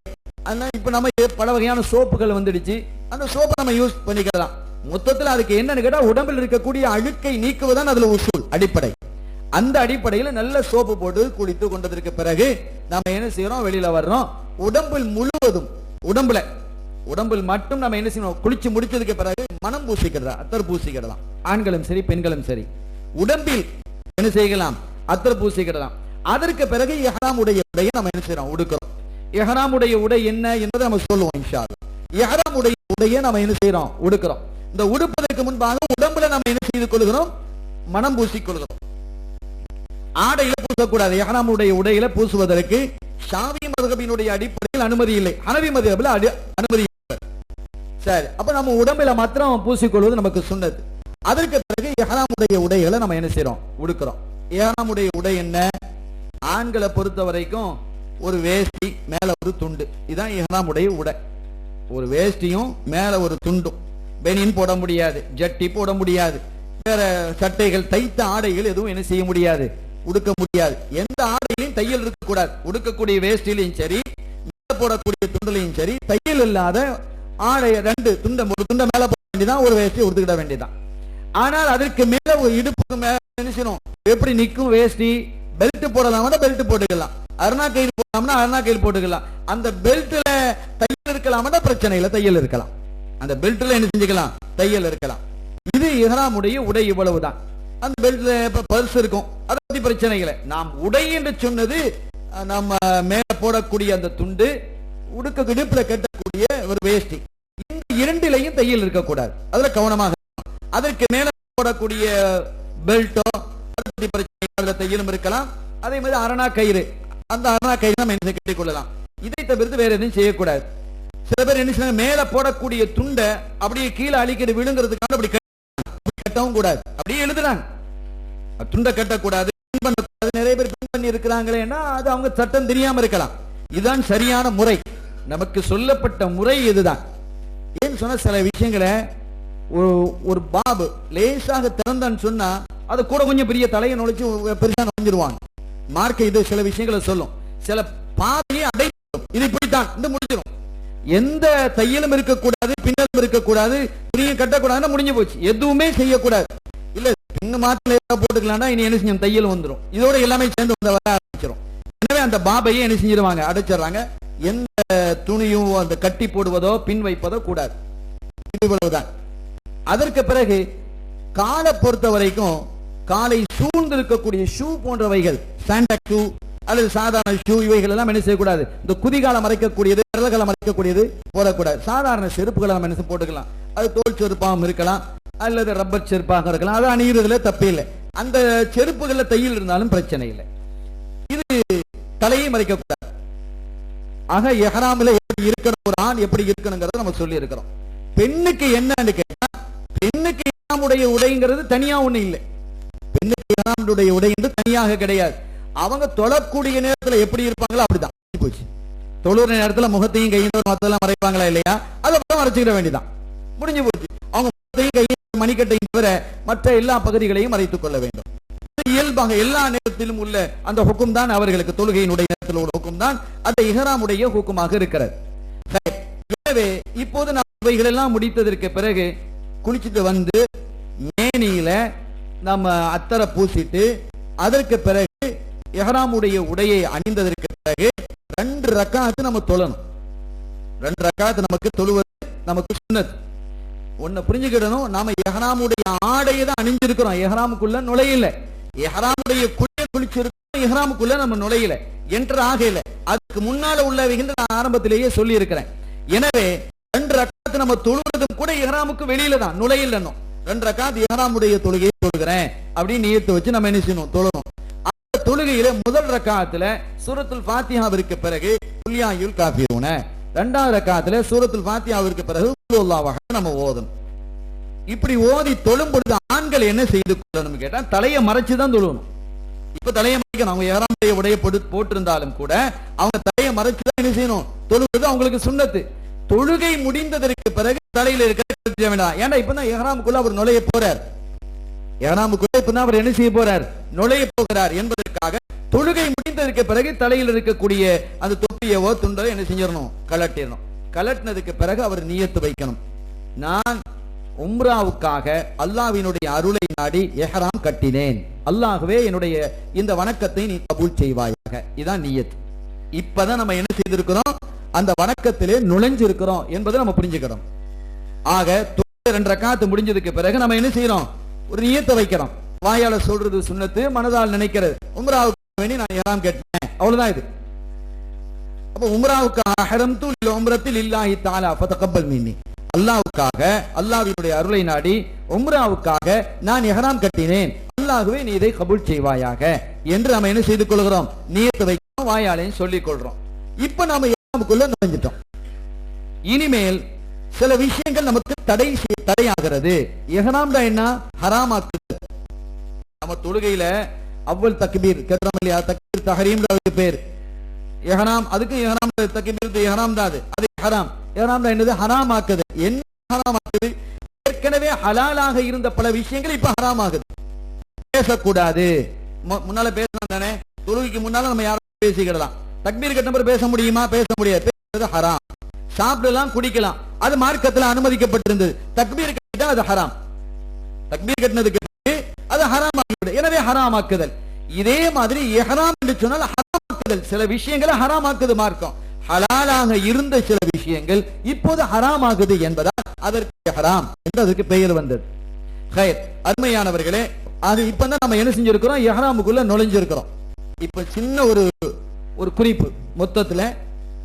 இப்ப நம்ம பல வகையான சோப்புகள் வந்துடுச்சு, அந்த சோப்பை நம்ம யூஸ் பண்ணிக்கலாம். மொத்தத்தில் அதுக்கு என்னன்னு கேட்டா, உடம்பில் இருக்கக்கூடிய அழுக்கை நீக்குவதான் அதுல உசூல், அடிப்படை. அந்த அடிப்படையில் நல்ல சோப்பு போட்டு குளித்து கொண்டதற்கு பிறகு நம்ம என்ன செய்யறோம், வெளியில வர்றோம். உடம்பில் முழுவதும் உடம்பில் மட்டும் நம்ம என்ன செய்யணும், குளிச்சு முடிச்சதுக்கு பிறகு மனம் பூசிக்கிறதா, அத்தர் பூசிக்கிறதா, ஆண்களும் சரி பெண்களும் சரி உடம்பில் என்ன செய்யலாம், அத்தர் பூசிக்கிறதாம். அதற்கு பிறகு இஹ்ராமுடைய உடையை நம்ம என்ன செய்யறோம், உடுக்கிறோம். இஹ்ராமுடைய உடை என்ன என்பதை நம்ம சொல்லுவோம் இன்ஷா அல்லாஹ். இஹ்ராமுடைய உடையை நம்ம என்ன செய்யறோம், உடுக்கிறோம். இந்த உடுப்பதற்கு முன்பாக உடம்புல நம்ம என்ன செய்து கொள்கிறோம், மனம் பூசிக்கொள்கிறோம். ஆடையில பூசக்கூடாது. இஹ்ராமுடைய உடையில பூசுவதற்கு ஷாஃபி மذஹபினுடைய அடிப்படையில் அனுமதி இல்லை, ஹனபி மذஹபில் அனுமதி. சரி, அப்ப நம்ம உடம்புல மாத்திரம் பூசிக்கொள்வது நமக்கு சுன்னத். அதற்கு பிறகு இஹ்ராமுடைய உடைகளை நம்ம என்ன செய்யறோம், உடுக்கிறோம். இஹ்ராமுடைய உடை என்ன, ஆண்களை பொறுத்த வரைக்கும் ஒரு வேஷ்டி மேல ஒரு துண்டு, இதுதான் இஹ்ராமுடைய உடை. ஒரு வேஷ்டியும் மேல ஒரு துண்டும். பெனின் போட முடியாது, ஜட்டி போட முடியாது, வேற சட்டைகள் தைத்த ஆடைகள் எதுவும் என்ன செய்ய முடியாது, உடுக்க முடியாது. எந்த ஆடையிலையும் தையல் இருக்கக்கூடாது. உடுக்கக்கூடிய வேஷ்டிலையும் சரி, மேல போடக்கூடிய துண்டுலையும் சரி, தையல் இல்லாத ஆடைய ரெண்டு துண்டை, ஒரு துண்டை மேல போட வேண்டியதான், ஒரு வேஷ்டி உடுத்துக்கிட வேண்டியதான். ஆனால் அதற்கு மேல ஒரு இடுப்புக்கு மேல நினைச்சணும், எப்படி நிற்கும் வேஷ்டி, பெல்ட் போடலாம்னா பெல்ட் போட்டுக்கலாம், அருணா கயிறு போடலாம்னா அருணா கயிறு போட்டுக்கலாம். அந்த பெல்ட்ல தையல் இருக்கலாம்னா பிரச்சனை இல்லை, தையல் இருக்கலாம். அந்த பெல்ட்ல என்ன செஞ்சுக்கலாம், தையல் இருக்கலாம். இது இஹ்ராமுடைய உடை, இவ்வளவுதான். அந்த பெல்ட்ல இப்ப பர்ஸ் இருக்கும், அதை பத்தி பிரச்சனை இல்லை. நாம் உடை என்று சொன்னது நம்ம மேல போடக்கூடிய அந்த துண்டு, உடுக்க இடுப்புல கட்டக்கூடிய ஒரு வேஷ்டி, இந்த இரண்டிலையும் தையல் இருக்கக்கூடாது. அதுல கவனமாக. அதற்கு மேல போடக்கூடிய பெல்ட்டோ அதை பத்தி பிரச்சனை, அதுல தையலும் இருக்கலாம். அதே மாதிரி அரணா கயிறு, அந்த அரணா கயிறு நம்ம என்ன கட்டிக் கொள்ளலாம். இதை தவிர்த்து வேற எதுவும் செய்யக்கூடாது. சில பேர் என்ன செய்ய, மேல போடக்கூடிய துண்டை அப்படியே கீழே அழிக்கிறது விழுங்குறதுக்காக அப்படி கட்டவும் கூடாது, அப்படியே எழுதுறாங்க. துண்டை கட்டக்கூடாது, நிறைய பேர் பின் பண்ணி இருக்கிறாங்களேன்னா அது அவங்க சட்டம் தெரியாம இருக்கலாம். இதுதான் சரியான முறை, நமக்கு சொல்லப்பட்ட முறை இதுதான். ஏன்னு சொன்னா சில விஷயங்களை ஒரு பாபு லேசாக திறந்தான்னு சொன்னா அது கூட கொஞ்சம் பெரிய தலையை நுழைச்சு பெருசா நுழைஞ்சிருவாங்க. மார்க்க இது சில விஷயங்களை சொல்லும், சில பாதையை அடைக்கும், இது இப்படித்தான் இந்த முடிஞ்சிடும். எந்த தையலும் இருக்கக்கூடாது, பின்னலும் இருக்கக்கூடாது, துணியை கட்டக்கூடாதுன்னு முடிஞ்சு போச்சு. எதுவுமே செய்யக்கூடாது. இல்ல பின்னு மாத்திர போட்டுக்கலாம்னா இனி என்ன செஞ்சோம், தையல் வந்துடும். இதோட எல்லாமே சேர்ந்து வர ஆரம்பிச்சிடும். எனவே அந்த பாபையை என்ன செஞ்சிருவாங்க, அடைச்சிடறாங்க. எந்த துணியும் அந்த கட்டி போடுவதோ பின் வைப்பதோ கூடாது. இவ்வளவுதான். அதற்கு பிறகு காலை பொறுத்த வரைக்கும் காலை சூழ்ந்து இருக்கக்கூடிய ஷூ போன்றவைகள், சாண்டக் ஷூ அல்லது சாதாரண ஷூ, இவைகள் எல்லாம் என்ன செய்யக்கூடாது. இந்த குதிகால மறைக்கக்கூடியது, விரல்களை மறைக்கக்கூடியது போடக்கூடாது. சாதாரண செருப்புகளை நம்ம என்ன போட்டுக்கலாம். அது தோல் செருப்பாகவும் இருக்கலாம் அல்லது ரப்பர் செருப்பாக இருக்கலாம். அதை அணிகிறதுல தப்பே இல்லை. அந்த செருப்புகள்ல தையல் இருந்தாலும் பிரச்சனை இல்லை. இது தலையை மறைக்கக்கூடாது. ஆக இஹ்ராமில எப்படி இருக்கணும், ஒரு ஆண் எப்படி இருக்கணுங்கிறத நம்ம சொல்லி இருக்கிறோம். பெண்ணுக்கு என்னன்னு கேட்டா, பெண்ணுக்கு இஹ்ராமுடைய உடைங்கிறது தனியா ஒண்ணு இல்லை. பெண்ணுக்கு இஹ்ராமுடைய உடை என்று தனியாக கிடையாது. அவங்க தொழக்கூடிய நேரத்துல எப்படி இருப்பாங்களோ அப்படிதான் போச்சு. தொழுற நேரத்துல முகத்தையும் கையும் மத்தெல்லாம் மறைப்பாங்களா இல்லையா, அதை மறைச்சிக்கிட வேண்டியதான், முடிஞ்சு போச்சு. அவங்க முகத்தையும் கையும் மணிக்கட்டையும் தவிர மற்ற எல்லா பகுதிகளையும் மறைத்துக் கொள்ள வேண்டும். இயல்பாக எல்லா நேரத்திலும் உள்ள அந்த ஹுக்கும் தான் அவர்களுக்கு, தொழுகையினுடைய நேரத்தில் உள்ள ஹுக்கும் தான் அந்த இஹ்ராமுடைய ஹுக்குமாக இருக்கிறது. எனவே இப்போது நாம் இவைகள் எல்லாம் முடித்ததற்கு பிறகு குளிச்சுட்டு வந்து மேனியில நம்ம அத்தரை பூசிட்டு அதற்கு பிறகு இஹ்ராமுடைய உடையை அணிந்ததற்கு பிறகு 2 ரக்காத்து நம்ம தொழணும். 2 ரக்காத்து நமக்கு தொழுவது நமக்கு சுன்னத். ஒன்னு புரிஞ்சுக்கிடணும், நாம இஹ்ராமுடைய ஆடையை தான் அணிஞ்சிருக்கிறோம், இஹ்ராமுக்குள்ள நுழையில. இஹ்ராமுடைய குளிச்சிருக்கோம், இஹ்ராமுக்குள்ள நம்ம நுழையில, என்டர் ஆகல. அதுக்கு முன்னால உள்ளவைகள் நான் ஆரம்பத்திலேயே சொல்லி இருக்கிறேன். எனவே 2 ரக்காத்து நம்ம தொழுவதும் கூட இஹ்ராமுக்கு வெளியில தான், நுழையில. 2 ரக்காத்து இஹ்ராமுடைய தொழுகையை தொழுகிறேன் அப்படின்னு நியத்து வச்சு நம்ம என்ன செய்யணும், தொழணும். அந்த தொழுகையில முதல் ரக்காத்துல சூரத்துல் ஃபாத்திஹாவிற்கு பிறகு குல் யா அய்யுல் காஃபிரூன, 2வது ரக்காத்துல சூரத்துல் ஃபாத்திஹாவிற்கு பிறகு குல் ஹுவல்லாஹு அஹத் நம்ம ஓதணும். இப்படி ஓதி தொழும் பொழுது ஆண்கள் என்ன செய்து கொள்ளணும் கேட்டா, தலையை மறைச்சுதான் தொழுவணும். இப்ப தலையை மறைக்கணும். அவங்க இஹ்ராமுடைய உடைய போட்டிருந்தாலும் கூட அவங்க தலையை மறைச்சுதான் என்ன செய்யணும், தொழுவது அவங்களுக்கு சுன்னத்து. தொழுகை முடிந்ததற்கு பிறகு தலையில இருக்க வேண்டாம். ஏன்னா இப்பதான் இஹ்ராமுக்குள்ள அவர் நுழைய போறார், இஹ்ராமுக்குள்ள இப்பதான் அவர் என்ன செய்ய போறார், நுழைய போகிறார் என்பதற்காக தொழுகை முடிந்ததற்கு பிறகு தலையில் இருக்கக்கூடிய அந்த தொப்பியவோ துண்டோ என்ன செஞ்சிடணும், கலட்டிடணும். கலட்டினதுக்கு பிறகு அவர் நியத்து வைக்கணும், நான் உம்ராவுக்காக அல்லாஹ்வினுடைய அருளை நாடி இஹ்ராம் கட்டினேன். அல்லாஹ்வே என்னுடைய இந்த வணக்கத்தை நீ கபூல் செய்வாயாக. இதான் நியத். இப்பதான் நம்ம என்ன செய்திருக்கிறோம், அந்த வணக்கத்திலே நுழைஞ்சிருக்கிறோம் என்பதை நம்ம புரிஞ்சுக்கிறோம். ஆக 2 ரக்காத்து முடிஞ்சதுக்கு பிறகு நம்ம என்ன செய்யறோம், ஒரு நியத்தை வைக்கிறோம். வாயால சொல்றது சுன்னத்து, மனதால் நினைக்கிறது. உம்ராவுக்கு வேண்டி நான் இஹ்ராம் கட்டினேன், அவ்வளவுதான் இது. அப்ப உம்ராவுக்கு அஹ்ரம்து லில் உம்ரத்தி லில்லாஹி தஆலா ஃபதகப்பல் மின்னி, அல்லாஹ்வுக்காக, அல்லாஹ்வினுடைய அருளை நாடி உம்ராவுக்காக நான் இஹ்ராம் கட்டினேன், அல்லாஹ்வே நீ இதை கபூல் செய்வாயாக என்று நம்ம என்ன செய்து கொள்கிறோம், நியத்தை வைக்கிறோம், வாயாலையும் சொல்லிக் கொள்றோம். இப்ப நாம இஹ்ராமுக்குள்ள நுழைஞ்சிட்டோம். இனிமேல் சில விஷயங்கள் நமக்கு தடையாகிறது. இஹ்ராம் தான் என்ன, ஹராமாக்குது. நம்ம தொழுகையில அவ்வல் தக்பீர் கேட்கிறோம் இல்லையா, தக்பீர் தஹரீம் பேர் இஹ்ராம். அதுக்கு இஹ்ராம் தக்பீர் இஹ்ராம் தான், அது ஹராம். இஹ்ராம் தான் என்னது, ஹராம் ஆக்குது. என்ன ஹராம் ஆக்குது, ஏற்கனவே ஹலாலாக இருந்த பல விஷயங்கள் இப்ப ஹராம் ஆகுது. பேசக்கூடாது, முன்னால பேசலாம் தானே, தொழுகைக்கு முன்னால நம்ம யாரும் பேசிக்கிடலாம். தக்பீர் கட்டின பேச முடியுமா, பேச முடியாது, பேசுறது ஹராம். சாப்பிடலாம், குடிக்கலாம், அது மார்க்கத்தில் அனுமதிக்கப்பட்டிருந்தது. தக்பீர் கட்டிட்டா அது ஹராம், தக்பீர் கட்டினதுக்கு அது ஹராம் ஆகிவிடும். எனவே ஹராம் ஆக்குதல். இதே மாதிரி இஹ்ராம் என்று சொன்னால் ஹராம் ஆக்குதல். சில விஷயங்களை ஹராம் ஆக்குது மார்க்கம். ஹலாலாக இருந்த சில விஷயங்கள் இப்போது ஹராம் ஆகுது என்பதால் அதற்கு இஹ்ராம் என்று அதற்கு பெயர் வந்தது. ஹைர், அருமையானவர்களே, அது இப்பதான் நம்ம என்ன செஞ்சிருக்கிறோம், இஹ்ராமுக்குள்ள நுழைஞ்சிருக்கிறோம். இப்ப சின்ன ஒரு குறிப்பு, மொத்தத்துல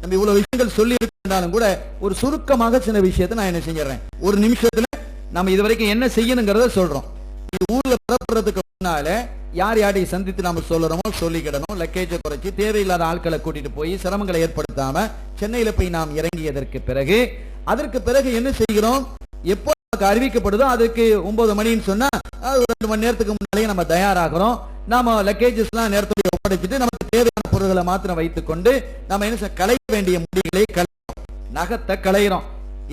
நம்ம இவ்வளவு விஷயங்கள் சொல்லி இருந்தாலும் கூட ஒரு சுருக்கமாக சின்ன விஷயத்தை நான் என்ன செஞ்சிடறேன். ஒரு நிமிஷத்துல நம்ம இதுவரைக்கும் என்ன செய்யணுங்கிறத சொல்றோம். ஊர்ல பரப்புறதுக்கு முன்னால யார் யாரையும் சந்தித்து நாம சொல்றோமோ சொல்லிக்கிடணும். லக்கேஜை குறைச்சி தேவையில்லாத ஆட்களை கூட்டிட்டு போய் சிரமங்களை ஏற்படுத்தாம சென்னையில போய் நாம் இறங்கியதற்கு பிறகு அதற்கு பிறகு என்ன செய்கிறோம், எப்போ அறிவிக்கப்படுதோ அதுக்கு 9 மணின்னு சொன்னா 2 மணி நேரத்துக்கு முன்னாலேயே நம்ம தயாராகிறோம். நாம லக்கேஜஸ் எல்லாம் நேரத்துடைய ஒப்படைச்சிட்டு நமக்கு தேவையான பொருட்களை மாத்திரம் வைத்துக் கொண்டு நம்ம என்ன களைய வேண்டிய முடிகளை களைக்கிறோம், நகத்தை களைகிறோம்,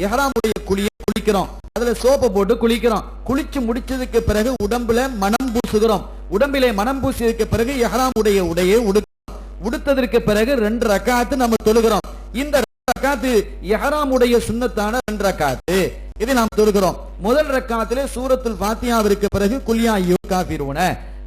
இஹ்ராமுடைய குளிக்கிறோம், அதுல சோப்பை போட்டு குளிக்கிறோம். குளிச்சு முடிச்சதுக்கு பிறகு உடம்புல மனம் பூசுகிறோம். உடம்பிலே மனம் பூசியதுக்கு பிறகு இஹ்ராமுடைய உடையை உடுத்ததற்கு பிறகு 2 ரக்காத்து நம்ம தொழுகிறோம். இந்த 2 ரக்காத்து இஹ்ராமுடைய சுன்னத்தான 2 ரக்காத்து, இதை நாம் தொழுகிறோம். முதல் ரக்காத்திலே சூரத்துல் ஃபாத்திஹாவிற்கு பிறகு குல் யா அய்யுல் காஃபிரூன,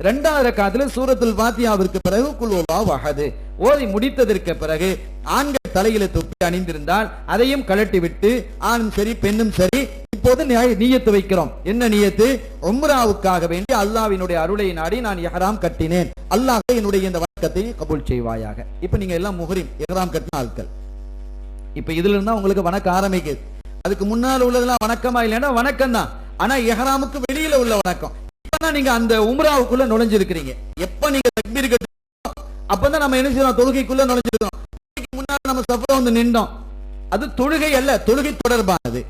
2வது ரக்காத்திலே சூரத்துல் ஃபாத்திஹாவிற்கு பிறகு குல் ஹுவல்லாஹு அஹத் ஓதி முடித்ததற்கு பிறகு ஆண்கள் தலையில தொப்பி அணிந்திருந்தால் அதையும் கழட்டி விட்டு, ஆணும் சரி பெண்ணும் சரி, இப்போது நியத்து வைக்கிறோம். என்ன நியத்து, உம்ராவுக்காக வேண்டி அல்லாஹ்வினுடைய அருளை நாடி நான் இஹ்ராம் கட்டினேன், அல்லாஹ்வே என்னுடைய இந்த வணக்கத்தை கபூல் செய்வாயாக. இப்ப நீங்க எல்லாம் முஹ்ரிம் இஹ்ராம் கட்டின ஆட்கள். இப்ப இதுல இருந்தா உங்களுக்கு வணக்கம் ஆரம்பிக்குது. அதுக்கு முன்னால் உள்ளதெல்லாம் வணக்கமா இல்லைன்னா வணக்கம் தான், ஆனா இஹ்ராமுக்கு வெளியில உள்ள வணக்கம். இப்பதான் நீங்க அந்த உம்ராவுக்குள்ள நுழைஞ்சிருக்கிறீங்க. எப்ப நீங்க தக்பீர் கட்டுறீங்க அப்பதான் நம்ம என்ன செய்யறோம், தொழுகைக்குள்ள நுழைஞ்சிருக்கோம். முன்னாடி நம்ம சஃப்ல வந்து நின்றோம், அது தொழுகை அல்ல, தொழுகை தொடர்பானது.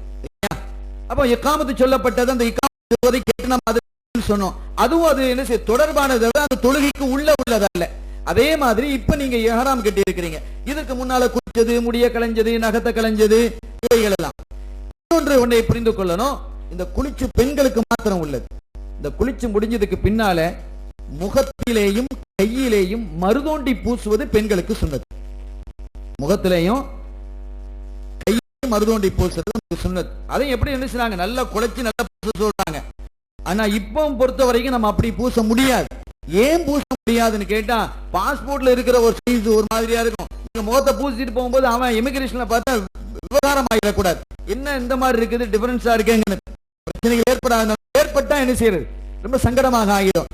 அப்ப இக்காமத்து சொல்லப்பட்டது, அந்த இக்காமத்தை கேட்டு நம்ம அது சொன்னோம், அதுவும் அது என்ன செய்ய தொடர்பானது, அந்த தொழுகைக்கு உள்ளதல்ல. அதே மாதிரி இப்ப நீங்க இஹ்ராம் கட்டி இருக்கிறீங்க, இதுக்கு முன்னால குளிச்சது, முடிய களைஞ்சது, நகத்தை களைஞ்சது, இவைகள் எல்லாம். ஒன்றை புரிந்து கொள்ளணும், இந்த குளிச்சு பெண்களுக்கு மாத்திரம் உள்ளது. இந்த குளிச்சு முடிஞ்சதுக்கு பின்னால முகத்திலேயும் கையிலேயும் மருதோண்டி பூசுவது பெண்களுக்கு சுன்னத். முகத்திலேயும் கையிலேயும் மருதோண்டி பூசுறது சுன்னத். அதை எப்படி என்ன செய்றாங்க, நல்லா குளிச்சு நல்லா பூச சொல்றாங்க. ஆனா இப்போ பொறுத்த வரைக்கும் நம்ம அப்படி பூச முடியாது. ஏன் பூச முடியாதுன்னு கேட்டா, பாஸ்போர்ட்ல இருக்கிற ஒரு சைஸ் ஒரு மாதிரியா இருக்கும். நீங்க முகத்தை பூசிட்டு போகும்போது அவன் இமிகிரேஷன்ல பார்த்தா விவகாரம் ஆகிடக்கூடாது, என்ன இந்த மாதிரி இருக்குது, டிஃபரன்ஸா இருக்குங்க, பிரச்சனைகள் ஏற்பட்டா என்ன செய்யறது, ரொம்ப சங்கடமாக ஆகிடும்.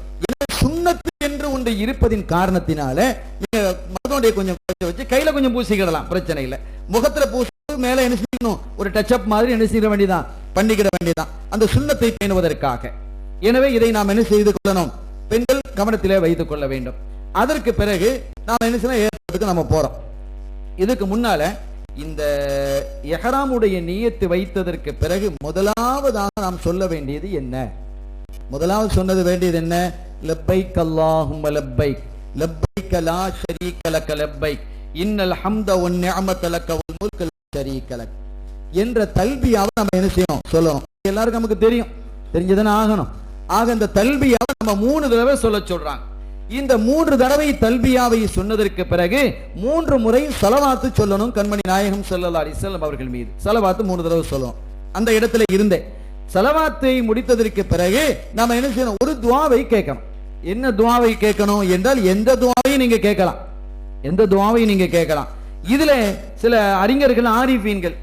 சுன்னத்து என்று ஒன்று இருப்பதின் காரணத்தினால நீங்க மருதோடைய கொஞ்சம் வச்சு கையில கொஞ்சம் பூசிக்கிடலாம், பிரச்சனை இல்லை. முகத்துல பூசி மேல என்ன செய்யணும், ஒரு டச் அப் மாதிரி என்ன செய்ய வேண்டியதான், பண்ணிக்கிட வேண்டியதான், அந்த சுன்னத்தை பேணுவதற்காக. எனவே இதை நாம் என்ன செய்து கொள்ளணும், பெண்கள் கவனத்திலே வைத்துக் கொள்ள வேண்டும். அதற்கு பிறகு நாம் என்ன செய்யணும், ஏற்படுறதுக்கு நம்ம போறோம். இதுக்கு முன்னால இந்த இஹ்ராமுடைய நியத்து வைத்ததற்கு பிறகு முதலாவதாக நாம் சொல்ல வேண்டியது என்ன, முதலாவது சொன்னது வேண்டியது என்ன, லப்பைக் அல்லாஹும்ம லப்பைக் லப்பைக் லா ஷரீக லக லப்பைக் இன்னல் ஹம்த வன் நிஅமத லக வல் முல்க லா ஷரீக லக் என்ற தல்பியாவை நம்ம என்ன செய்யணும், சொல்லணும். எல்லாருக்கும் நமக்கு தெரியும், தெரிஞ்சதானே ஆகணும். ஆக இந்த தல்பியாவை நம்ம 3 தடவை சொல்ல சொல்றாங்க. இந்த 3 தடவை தல்பியாவை சொன்னதற்கு பிறகு 3 முறை ஸலவாத்து சொல்லணும். கண்மணி நாயகம் ஸல்லல்லாஹு அலைஹி வஸல்லம் அவர்கள் மீது ஸலவாத்து 3 தடவை சொல்லணும். அந்த இடத்துல இருந்தே ஸலவாத்தை முடித்ததற்கு பிறகு நாம என்ன செய்யணும், ஒரு துஆவை கேட்கணும். என்ன துஆவை கேட்கணும் என்றால் எந்த துஆவையும் நீங்க கேட்கலாம், எந்த துஆவையும் நீங்க கேட்கலாம். இதுல சில அறிஞர்கள், ஆரிஃபீன்கள்,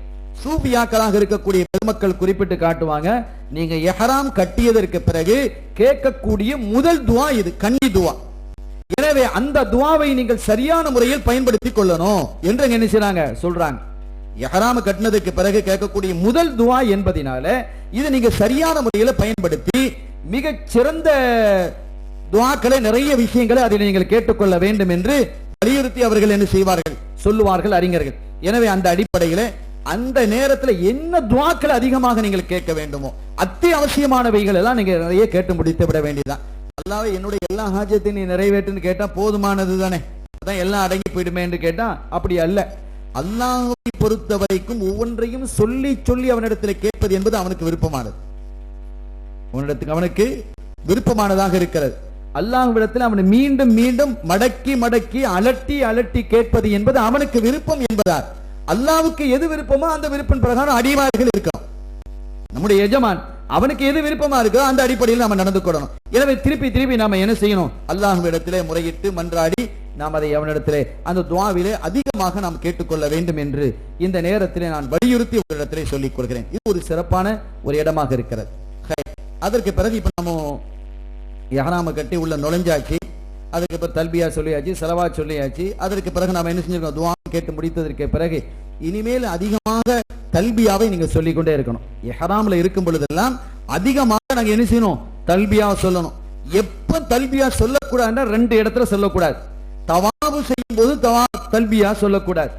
சூஃபியாக்களாக இருக்கக்கூடிய பெருமக்கள் குறிப்பிட்டு காட்டுவாங்க, நீங்க இஹ்ராம் கட்டியதற்கு பிறகு கேட்கக்கூடிய முதல் துஆ இது கன்னி துஆ. எனவே அந்த துஆவை நீங்கள் சரியான முறையில் பயன்படுத்திக் கொள்ளணும் என்று என்ன செய்றாங்க, சொல்றாங்க. இஹ்ராம் கட்டினதுக்கு பிறகு கேட்கக்கூடிய முதல் துஆ என்பதனால இது நீங்க சரியான முறையில் பயன்படுத்தி மிகச் சிறந்த துஆக்களை, நிறைய விஷயங்களை அதில் நீங்கள் கேட்டுக்கொள்ள வேண்டும் என்று வலியுறுத்தி அவர்கள் என்ன செய்வார்கள், சொல்லுவார்கள் அறிஞர்கள். எனவே அந்த அடிப்படையில் அந்த நேரத்தில் என்ன துஆக்களை அதிகமாக நீங்கள் கேட்க வேண்டுமோ அத்தியாவசியமானவைகள் எல்லாம் நீங்க நிறைய கேட்டு முடித்து விட வேண்டியதுதான். அல்லாஹ்வே என்னுடைய எல்லா ஹாஜத்தையும் நீ நிறைவேற்றுன்னு கேட்டா போதுமானது தானே, அதான் எல்லாம் அடங்கி போயிடுமே என்று கேட்டா அப்படி அல்ல. அல்லாஹ்வை பொறுத்த வரைக்கும் ஒவ்வொன்றையும் சொல்லி சொல்லி அவனிடத்தில் கேட்பது என்பது அவனுக்கு விருப்பமானது, அவனுக்கு விருப்பமானதாக இருக்கிறது. அல்லாஹ்விடத்தில் அவனை மீண்டும் மீண்டும் மடக்கி மடக்கி அலட்டி அலட்டி கேட்பது என்பது அவனுக்கு விருப்பம் என்பதால் அல்லாஹ்வுக்கு எது விருப்பமோ அந்த விருப்பம் பிரகாரம் அடியார்கள் இருக்கணும். நம்முடைய எஜமான் அவனுக்கு எது விருப்பமா இருக்கோ அந்த அடிப்படையில் நாம நடந்து கொள்ளணும். எனவே திருப்பி திருப்பி நாம என்ன செய்யணும், அல்லாஹ்விடத்திலே முறையிட்டு மன்றாடி நாம் அதை அவனிடத்திலே அந்த துஆவிலே அதிகமாக நாம் கேட்டுக்கொள்ள வேண்டும் என்று இந்த நேரத்திலே நான் வலியுறுத்தி உங்களிடத்திலே சொல்லிக் கொள்கிறேன். இது ஒரு சிறப்பான ஒரு இடமாக இருக்கிறது. அதற்கு பிறகு இப்ப நம்ம இஹ்ராம கட்டி உள்ள நுழைஞ்சாச்சு, அதுக்கு பிறகு தல்பியா சொல்லியாச்சு, ஸலவாத் சொல்லியாச்சு. அதற்கு பிறகு நாம என்ன செஞ்சிருக்கோம், துஆ கேட்டு முடித்ததற்கு பிறகு இனிமேல் அதிகமாக தல்பியாவை நீங்க சொல்லிக் கொண்டே இருக்கணும். இஹ்ராம்ல இருக்கும் பொழுதெல்லாம் அதிகமாக நாங்க என்ன செய்யணும், தல்பியா சொல்லணும். எப்ப தல்பியா சொல்லக்கூடாதுன்னா ரெண்டு இடத்துல சொல்லக்கூடாது. தவாஃப் செய்யும் போது தல்பியா சொல்லக்கூடாது.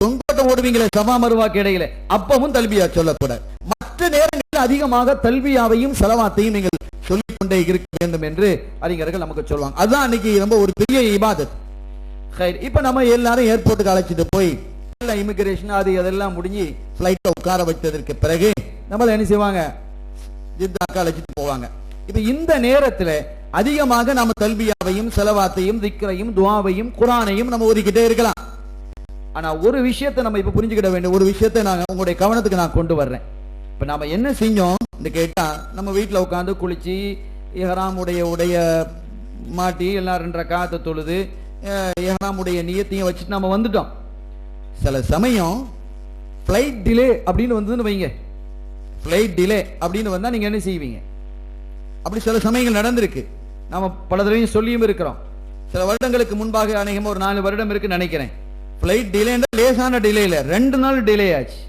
தொங்கோட்டம் ஓடுவீங்களே சஃபா மர்வாக்கு இடையில, அப்பவும் தல்பியா சொல்லக்கூடாது. மற்ற நேரங்களில் அதிகமாக தல்பியாவையும் ஸலவாத்தையும் நீங்கள் சொல்லிக் கொண்டே இருக்க வேண்டும் என்று அறிஞர்கள் நமக்கு சொல்லுவாங்க. அதுதான் அன்னைக்கு ரொம்ப ஒரு பெரிய இபாதத். இப்ப நம்ம எல்லாரும் ஏர்போர்ட்டுக்கு அழைச்சிட்டு போய் இமிகிரேஷன் அது அதெல்லாம் முடிஞ்சு பிளைட்ல உட்கார வச்சதற்கு பிறகு நம்மள என்ன செய்வாங்க, ஜித்தாக்கு அழைச்சிட்டு போவாங்க. இப்ப இந்த நேரத்துல அதிகமாக நம்ம தல்பியாவையும் ஸலவாத்தையும் திக்ரையும் துஆவையும் குர்ஆனையும் நம்ம ஓதிக்கிட்டே இருக்கலாம். ஆனா ஒரு விஷயத்தை நம்ம இப்ப புரிஞ்சுக்கிட வேண்டிய ஒரு விஷயத்தை நான் உங்களுடைய கவனத்துக்கு நான் கொண்டு வர்றேன். இப்ப நாம என்ன செஞ்சோம் என்று கேட்டா, நம்ம வீட்டுல உட்காந்து குளிச்சு இஹ்ராமுடைய உடைய மாட்டி எல்லாம் 2 ரக்காத்தை தொழுது இஹ்ராமுடைய நியத்தையும் வச்சுட்டு நம்ம வந்துட்டோம். சில சமயம் ஃப்ளைட் டிலே அப்படின்னு வந்ததுன்னு வைங்க, ஃப்ளைட் டிலே அப்படின்னு வந்தா நீங்க என்ன செய்வீங்க? அப்படி சில சமயங்கள் நடந்திருக்கு. நாம பல தடவையும் சொல்லியும் இருக்கிறோம். சில வருடங்களுக்கு முன்பாக அநேகமா ஒரு 4 வருடம் இருக்குன்னு நினைக்கிறேன். ஃப்ளைட் டிலே லேசான டிலே இல்ல, 2 நாள் டிலே ஆச்சு.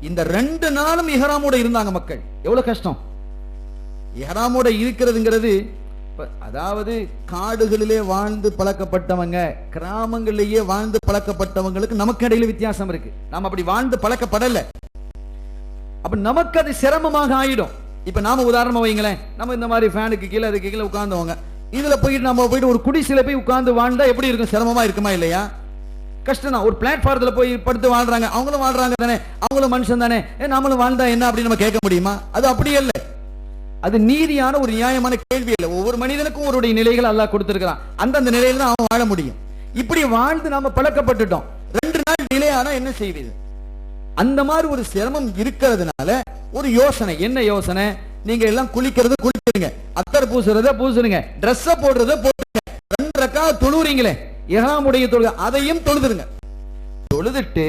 இந்த 2 நாளும் இஹ்ராமோட இருந்தாங்க மக்கள். எவ்வளவு கஷ்டம் இஹ்ராமோட இருக்கிறதுங்கிறது. அதாவது காடுகளிலே வாழ்ந்து பழக்கப்பட்டவங்க, கிராமங்களிலேயே வாழ்ந்து பழக்கப்பட்டவங்களுக்கு நமக்கு இடையில வித்தியாசம் இருக்கு. நாம அப்படி வாழ்ந்து பழக்கப்படல, அப்ப நமக்கு அது சிரமமாக ஆயிடும். இப்ப நாம உதாரணமா வைங்களேன், நம்ம இந்த மாதிரி ஃபேனுக்கு கீழே அதுக்கு கீழே உட்கார்ந்தவங்க, இதுல போயிட்டு நம்ம போயிட்டு ஒரு குடிசையில போய் உட்கார்ந்து வாழ்ந்தா எப்படி இருக்கும்? சிரமமா இருக்குமா இல்லையா? கஷ்டம் தான். ஒரு பிளாட்ஃபார்ம்ல போய் படுத்து வாழ்றாங்க, அவங்களும் வாழ்றாங்க தானே, அவங்களும் மனுஷன் தானே, நாமளும் வாழ்ந்தா என்ன அப்படின்னு நம்ம கேட்க முடியுமா? அது அப்படி இல்லை. அது நீதியான ஒரு நியாயமான கேள்வி இல்லை. ஒவ்வொரு மனிதனுக்கும் ஒரு நிலைகள் அல்லாஹ் கொடுத்திருக்கிறான். அந்தந்த நிலையில தான் அவன் வாழ முடியும். இப்படி வாழ்ந்து நாம பழக்கப்பட்டுட்டோம். 2 நாள் டிலே ஆனா என்ன செய்வது? அந்த மாதிரி ஒரு சிரமம் இருக்கிறதுனால ஒரு யோசனை. என்ன யோசனை? நீங்க எல்லாம் குளிக்கிறது குளிச்சிருங்க, அத்தர் பூசுறத பூசுருங்க, ட்ரெஸ் போடுறத போடுங்க, 2 ரக்காத் தொழுறீங்களே இஹ்ராமுடைய தொழுகை, அதையும் தொழுதுருங்க. தொழுதுட்டு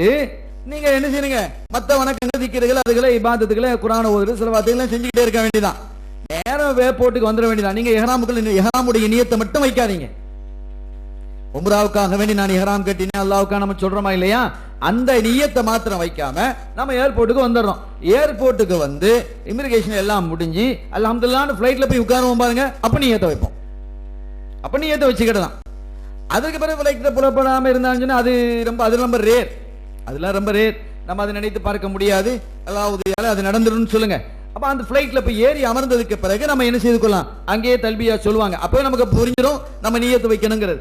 நீங்க என்ன செய்யுங்க, மத்த வணக்கங்கள் திக்ருகள் அதுகளை இபாதத்துகளை குர்ஆன் ஓதுறது ஸலவாத்துகளை செஞ்சுக்கிட்டே இருக்க வேண்டியதான். நேரம் ஏர்போர்ட்டுக்கு வந்துட வேண்டியதான். நீங்க இஹ்ராமுடைய நியத்தை மட்டும் வைக்காதீங்க. உம்ராவுக்காக வேண்டி நான் இஹ்ராம் கட்டினேன் அல்லாஹ்வுக்காக நம்ம சொல்றோமா இல்லையா? அந்த நியத்தை மாத்திரம் வைக்காம நம்ம ஏர்போர்ட்டுக்கு வந்துடுறோம். ஏர்போர்ட்டுக்கு வந்து இமிகிரேஷன் எல்லாம் முடிஞ்சு அல்ஹம்துலில்லாஹ் ஃப்ளைட்ல போய் உட்காருவோம் பாருங்க, அப்ப நியத்தை வைப்போம். அப்ப நியத்தை வச்சுக்கிடலாம். அதுக்கு பிறகு ஃப்ளைட்ல புறப்படாம இருந்தாங்கன்னா அது ரொம்ப ரேர். அதெல்லாம் ரொம்ப ரேர். நம்ம அதை நினைத்து பார்க்க முடியாது. அல்லாஹ்வுடைய அது நடந்துருன்னு சொல்லுங்க. அப்ப அந்த ஃப்ளைட்ல போய் ஏறி அமர்ந்ததுக்கு பிறகு நம்ம என்ன செய்து கொள்ளலாம்? அங்கேயே தல்பியா சொல்லுவாங்க. அப்பவே நமக்கு புரிஞ்சிடும் நம்ம நியத்து வைக்கணுங்கிறது.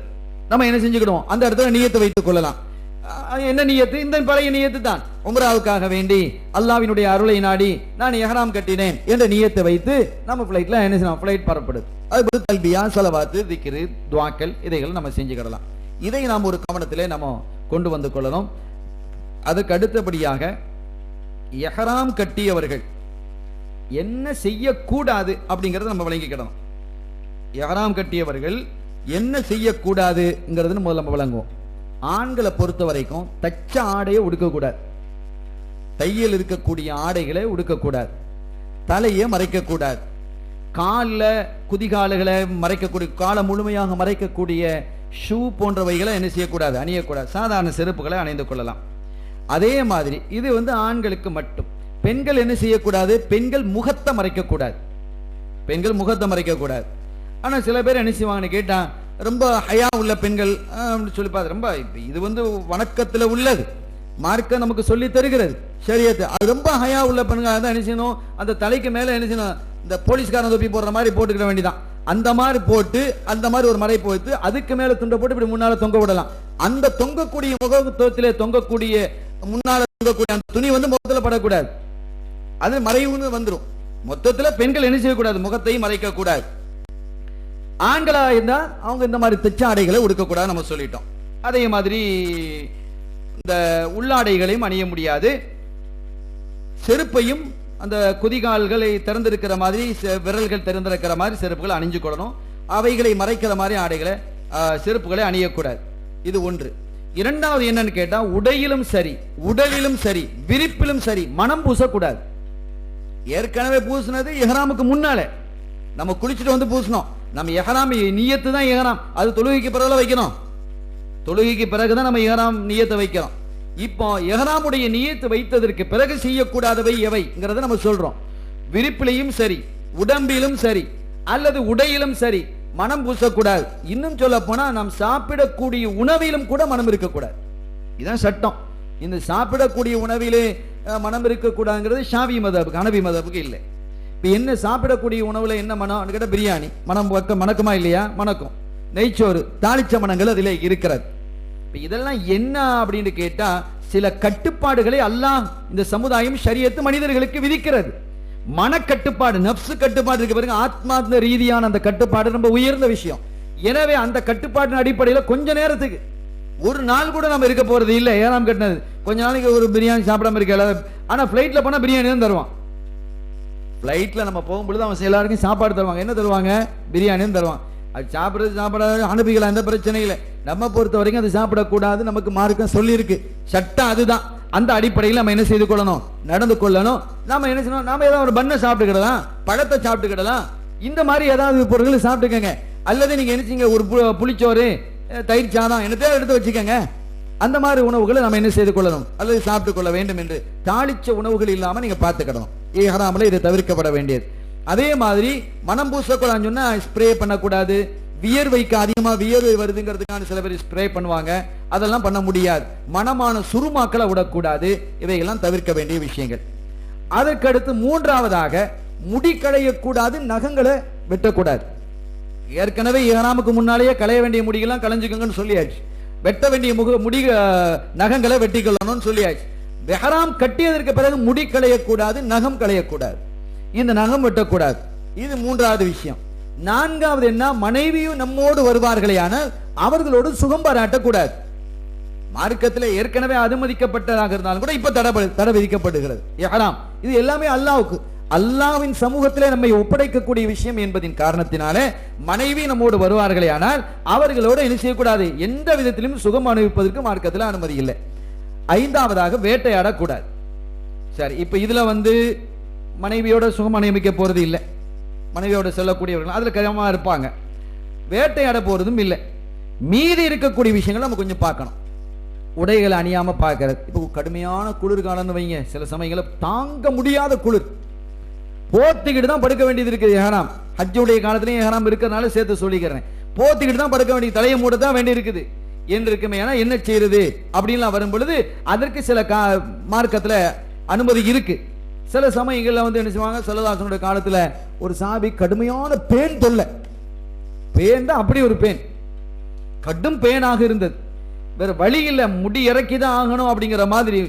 நம்ம என்ன செஞ்சுக்கிடுவோம், அந்த இடத்துல நியத்தை வைத்துக் கொள்ளலாம். என்ன நியத்து? இந்த பழைய நியத்து தான். உம்ராவுக்காக வேண்டி அல்லாஹ்வினுடைய அருளை நாடி நான் இஹ்ராம் கட்டினேன் என்ற நியத்தை வைத்து நம்ம ஃப்ளைட்ல என்ன செய்யலாம்? ஃப்ளைட் பரப்படுது. அது தல்பியா ஸலவாத்து திக்ரு துஆக்கள் இதைகள் நம்ம செஞ்சுக்கிடலாம். இதை நாம் ஒரு கவனத்திலே நம்ம கொண்டு வந்து கொள்ளணும். அதுக்கு அடுத்தபடியாக இஹ்ராம் கட்டியவர்கள் என்ன செய்யக்கூடாது அப்படிங்கறத நம்ம விளங்கிக்கிடணும். இஹ்ராம் கட்டியவர்கள் என்ன செய்யக்கூடாதுங்கிறது முதல்ல நம்ம விளங்குவோம். ஆண்களை பொறுத்த வரைக்கும் தச்ச ஆடையை உடுக்கக்கூடாது, தையல் இருக்கக்கூடிய ஆடைகளை உடுக்கக்கூடாது, தலையை மறைக்கக்கூடாது, காலில் குதிகால்களை மறைக்கக்கூடிய, காலை முழுமையாக மறைக்கக்கூடிய ஷூ போன்றவைகளை என்ன செய்யக்கூடாது, அணியக்கூடாது. சாதாரண செருப்புகளை அணிந்து கொள்ளலாம். அதே மாதிரி இது ஆண்களுக்கு மட்டும். பெண்கள் என்ன செய்யக்கூடாது, பெண்கள் முகத்தை மறைக்கக்கூடாது, பெண்கள் முகத்தை மறைக்கக்கூடாது. ஆனால் சில பேர் என்ன செய்வாங்கன்னு கேட்டால், ரொம்ப ஹயா உள்ள பெண்கள் அப்படின்னு சொல்லி பார்த்து, ரொம்ப இது வணக்கத்தில் உள்ளது, மார்க்க நமக்கு சொல்லி தருகிறது ஷரியத்து. அது ரொம்ப ஹயா உள்ள பெண்கள் தான் என்ன செய்யணும், அந்த தலைக்கு மேலே என்ன செய்யணும், இந்த போலீஸ்காரன் தொப்பி போடுற மாதிரி போட்டுக்கிட வேண்டியதான். அந்த மாதிரி போட்டு, அந்த மாதிரி ஒரு மறை போட்டு, அதுக்கு மேலே துண்டை போட்டு இப்படி முன்னால தொங்க விடலாம். அந்த தொங்கக்கூடிய முகத்துவத்திலே தொங்கக்கூடிய, முன்னால தொங்கக்கூடிய அந்த துணி முகத்தில் படக்கூடாது, அது மறைவுன்னு வந்துடும். மொத்தத்தில் பெண்கள் என்ன செய்யக்கூடாது, முகத்தையும் மறைக்க கூடாது. ஆண்களா இருந்தா அவங்க இந்த மாதிரி தச்ச ஆடைகளை உடுக்கக்கூடாது நம்ம சொல்லிட்டோம். அதே மாதிரி இந்த உள்ளாடைகளையும் அணிய முடியாது. செருப்பையும் அந்த குதிகால்களை திறந்திருக்கிற மாதிரி, விரல்கள் திறந்திருக்கிற மாதிரி செருப்புகளை அணிஞ்சு கொள்ளணும். அவைகளை மறைக்கிற மாதிரி ஆடைகளை செருப்புகளை அணியக்கூடாது. இது ஒன்று. இரண்டாவது என்னன்னு கேட்டா, உடையிலும் சரி, உடலிலும் சரி, விரிப்பிலும் சரி மனம் பூசக்கூடாது. ஏற்கனவே பூசினது இஹ்ராமுக்கு முன்னாலே நம்ம குளிச்சுட்டு பூசணும். நம்ம இஹ்ராம் நியத்து தான் இஹ்ராம், அது தொழுகைக்கு பிறகு வைக்கணும். தொழுகைக்கு பிறகுதான் நம்ம இஹ்ராம் நியத்தை வைக்கிறோம். இப்போ இஹ்ராமுடைய நியத்து வைத்ததற்கு பிறகு செய்யக்கூடாதவை எவைங்கிறத நம்ம சொல்றோம். விரிப்பிலையும் சரி, உடம்பிலும் சரி, அல்லது உடையிலும் சரி மனம் பூசக்கூடாது. இன்னும் சொல்ல போனா, நாம் சாப்பிடக்கூடிய உணவிலும் கூட மனம் இருக்கக்கூடாது. இதுதான் சட்டம். இந்த சாப்பிடக்கூடிய உணவிலே மனம் இருக்கக்கூடாதுங்கிறது ஷாஃபி மதஹ்புக்கு, ஹனபி மதஹ்புக்கு இல்லை. இப்போ என்ன சாப்பிடக்கூடிய உணவுல என்ன மனம் கேட்ட, பிரியாணி மனம் மணக்குமா இல்லையா? மணக்கும். நெய்ச்சோறு, தாளிச்ச மனங்கள் அதில் இருக்கிறது. இப்போ இதெல்லாம் என்ன அப்படின்னு கேட்டா, சில கட்டுப்பாடுகளை அல்லாஹ் இந்த சமுதாயம் ஷரியத்து மனிதர்களுக்கு விதிக்கிறது. மனக்கட்டுப்பாடு, நப்சு கட்டுப்பாடு இருக்கு பாருங்க, ஆத்மாத்ம ரீதியான அந்த கட்டுப்பாடு ரொம்ப உயர்ந்த விஷயம். எனவே அந்த கட்டுப்பாட்டின் அடிப்படையில் கொஞ்ச நேரத்துக்கு, ஒரு நாள் கூட நம்ம இருக்க போறது இல்லை. ஏறாம் கட்டினது கொஞ்ச நாளைக்கு ஒரு பிரியாணி சாப்பிடாம இருக்கல. ஆனா பிளைட்ல போனா பிரியாணி தான் தருவான். பிளைட்ல நம்ம போகும்பொழுது அவன் எல்லாருக்கும் சாப்பாடு தருவாங்க. என்ன தருவாங்க? பிரியாணின்னு தருவான். அது சாப்பிடாது அனுப்பிக்கலாம், எந்த பிரச்சனையும் இல்லை. நம்ம பொறுத்த வரைக்கும் அது சாப்பிடக்கூடாது, நமக்கு மார்க்கம் சொல்லி இருக்கு, சட்டம் அதுதான். அந்த அடிப்படையில் நம்ம என்ன செய்து கொள்ளணும், நடந்து கொள்ளணும். நாம என்ன செய்யணும், நாம ஏதாவது ஒரு பண்ணை சாப்பிட்டுக்கிடலாம், பழத்தை சாப்பிட்டுக்கிடலாம், இந்த மாதிரி ஏதாவது பொருட்களை சாப்பிட்டுக்கங்க. அல்லது நீங்க என்ன செய்யுங்க, ஒரு புளிச்சோறு, தயிர் சாதம் என்னத்தையும் எடுத்து வச்சுக்கோங்க. அந்த மாதிரி உணவுகளை நம்ம என்ன செய்து கொள்ளணும், அல்லது சாப்பிட்டுக் கொள்ள வேண்டும் என்று தாளிச்ச உணவுகள் இல்லாம நீங்க பார்த்துக்கிடணும். இஹ்ராம்ல இது தவிர்க்கப்பட வேண்டியது. அதே மாதிரி மனம் பூசக்கூடாதுன்னு சொன்னா ஸ்ப்ரே பண்ணக்கூடாது. வியர்வைக்கு அதிகமா வியர்வை வருதுங்கிறதுக்கான சில பேர் ஸ்ப்ரே பண்ணுவாங்க, அதெல்லாம் பண்ண முடியாது. மனமான சுருமாக்களை விடக்கூடாது. இவையெல்லாம் தவிர்க்க வேண்டிய விஷயங்கள். அதற்கடுத்து மூன்றாவதாக, முடி களையக்கூடாது, நகங்களை வெட்டக்கூடாது. ஏற்கனவே இஹ்ராமுக்கு முன்னாலேயே களைய வேண்டிய முடிகள்லாம் களைஞ்சுக்கங்கன்னு சொல்லியாச்சு. வெட்ட வேண்டிய முடி நகங்களை வெட்டிக்கொள்ளணும்னு சொல்லியாச்சு. இஹ்ராம் கட்டியதற்கு பிறகு முடி களையக்கூடாது, நகம் களையக்கூடாது, இந்த நகம் வெட்டக்கூடாது. இது மூன்றாவது விஷயம். நான்காவது என்ன, மனைவியும் நம்மோடு வருவார்களே ஆனால் அவர்களோடு சுகம் பாராட்டக்கூடாது. மார்க்கத்தில் ஏற்கனவே அனுமதிக்கப்பட்டதாக இருந்தாலும் கூட இப்ப தடை விதிக்கப்படுகிறது இஹ்ராம். இது எல்லாமே அல்லாஹ்வுக்கு, அல்லாஹ்வின் சமூகத்திலே நம்மை ஒப்படைக்கக்கூடிய விஷயம் என்பதின் காரணத்தினாலே மனைவி நம்மோடு வருவார்களே ஆனால் அவர்களோடு என்ன செய்யக்கூடாது, எந்த விதத்திலும் சுகம் அனுபவிப்பதற்கு மார்க்கத்தில் அனுமதி இல்லை. ஐந்தாவதாக, வேட்டையாடக்கூடாது. சரி, இப்ப இதுல மனைவியோட சுகம் அனுபவிக்க போறது இல்லை, மனைவியோட செல்லக்கூடியவர்கள் அதுல கவனமா இருப்பாங்க, வேட்டையாட போறதும் இல்லை. மீதி இருக்கக்கூடிய விஷயங்களை நம்ம கொஞ்சம் பார்க்கணும். உடைகளை அணியாம பார்க்கறது. இப்போ கடுமையான குளிர்காலம்னு வைங்க, சில சமயங்களை தாங்க முடியாத குளிர், போத்திக்கிட்டு தான் படுக்க வேண்டியது இருக்குது. இஹ்ராம் ஹஜ்ஜுடைய காலத்திலையும் இஹ்ராம் இருக்கிறதுனால சேர்த்து சொல்லிக்கிறேன், போத்திக்கிட்டு தான் படுக்க வேண்டிய, தலையை மூட தான் வேண்டி இருக்குது என்று இருக்குமே. ஏன்னா என்ன செய்யறது அப்படின்லாம் வரும் பொழுது அதற்கு சில மார்க்கத்துல அனுமதி இருக்கு. சில சமயங்கள்ல என்ன செய்வாங்க, ஸல்லல்லாஹு காலத்துல ஒரு சாபி கடுமையான பேன் தொல்லை, பேன் தான் அப்படி ஒரு பேன், கடும் பேனாக இருந்தது, வேற வழி இல்லை, முடி இறக்கிதான் ஆகணும் அப்படிங்கிற மாதிரி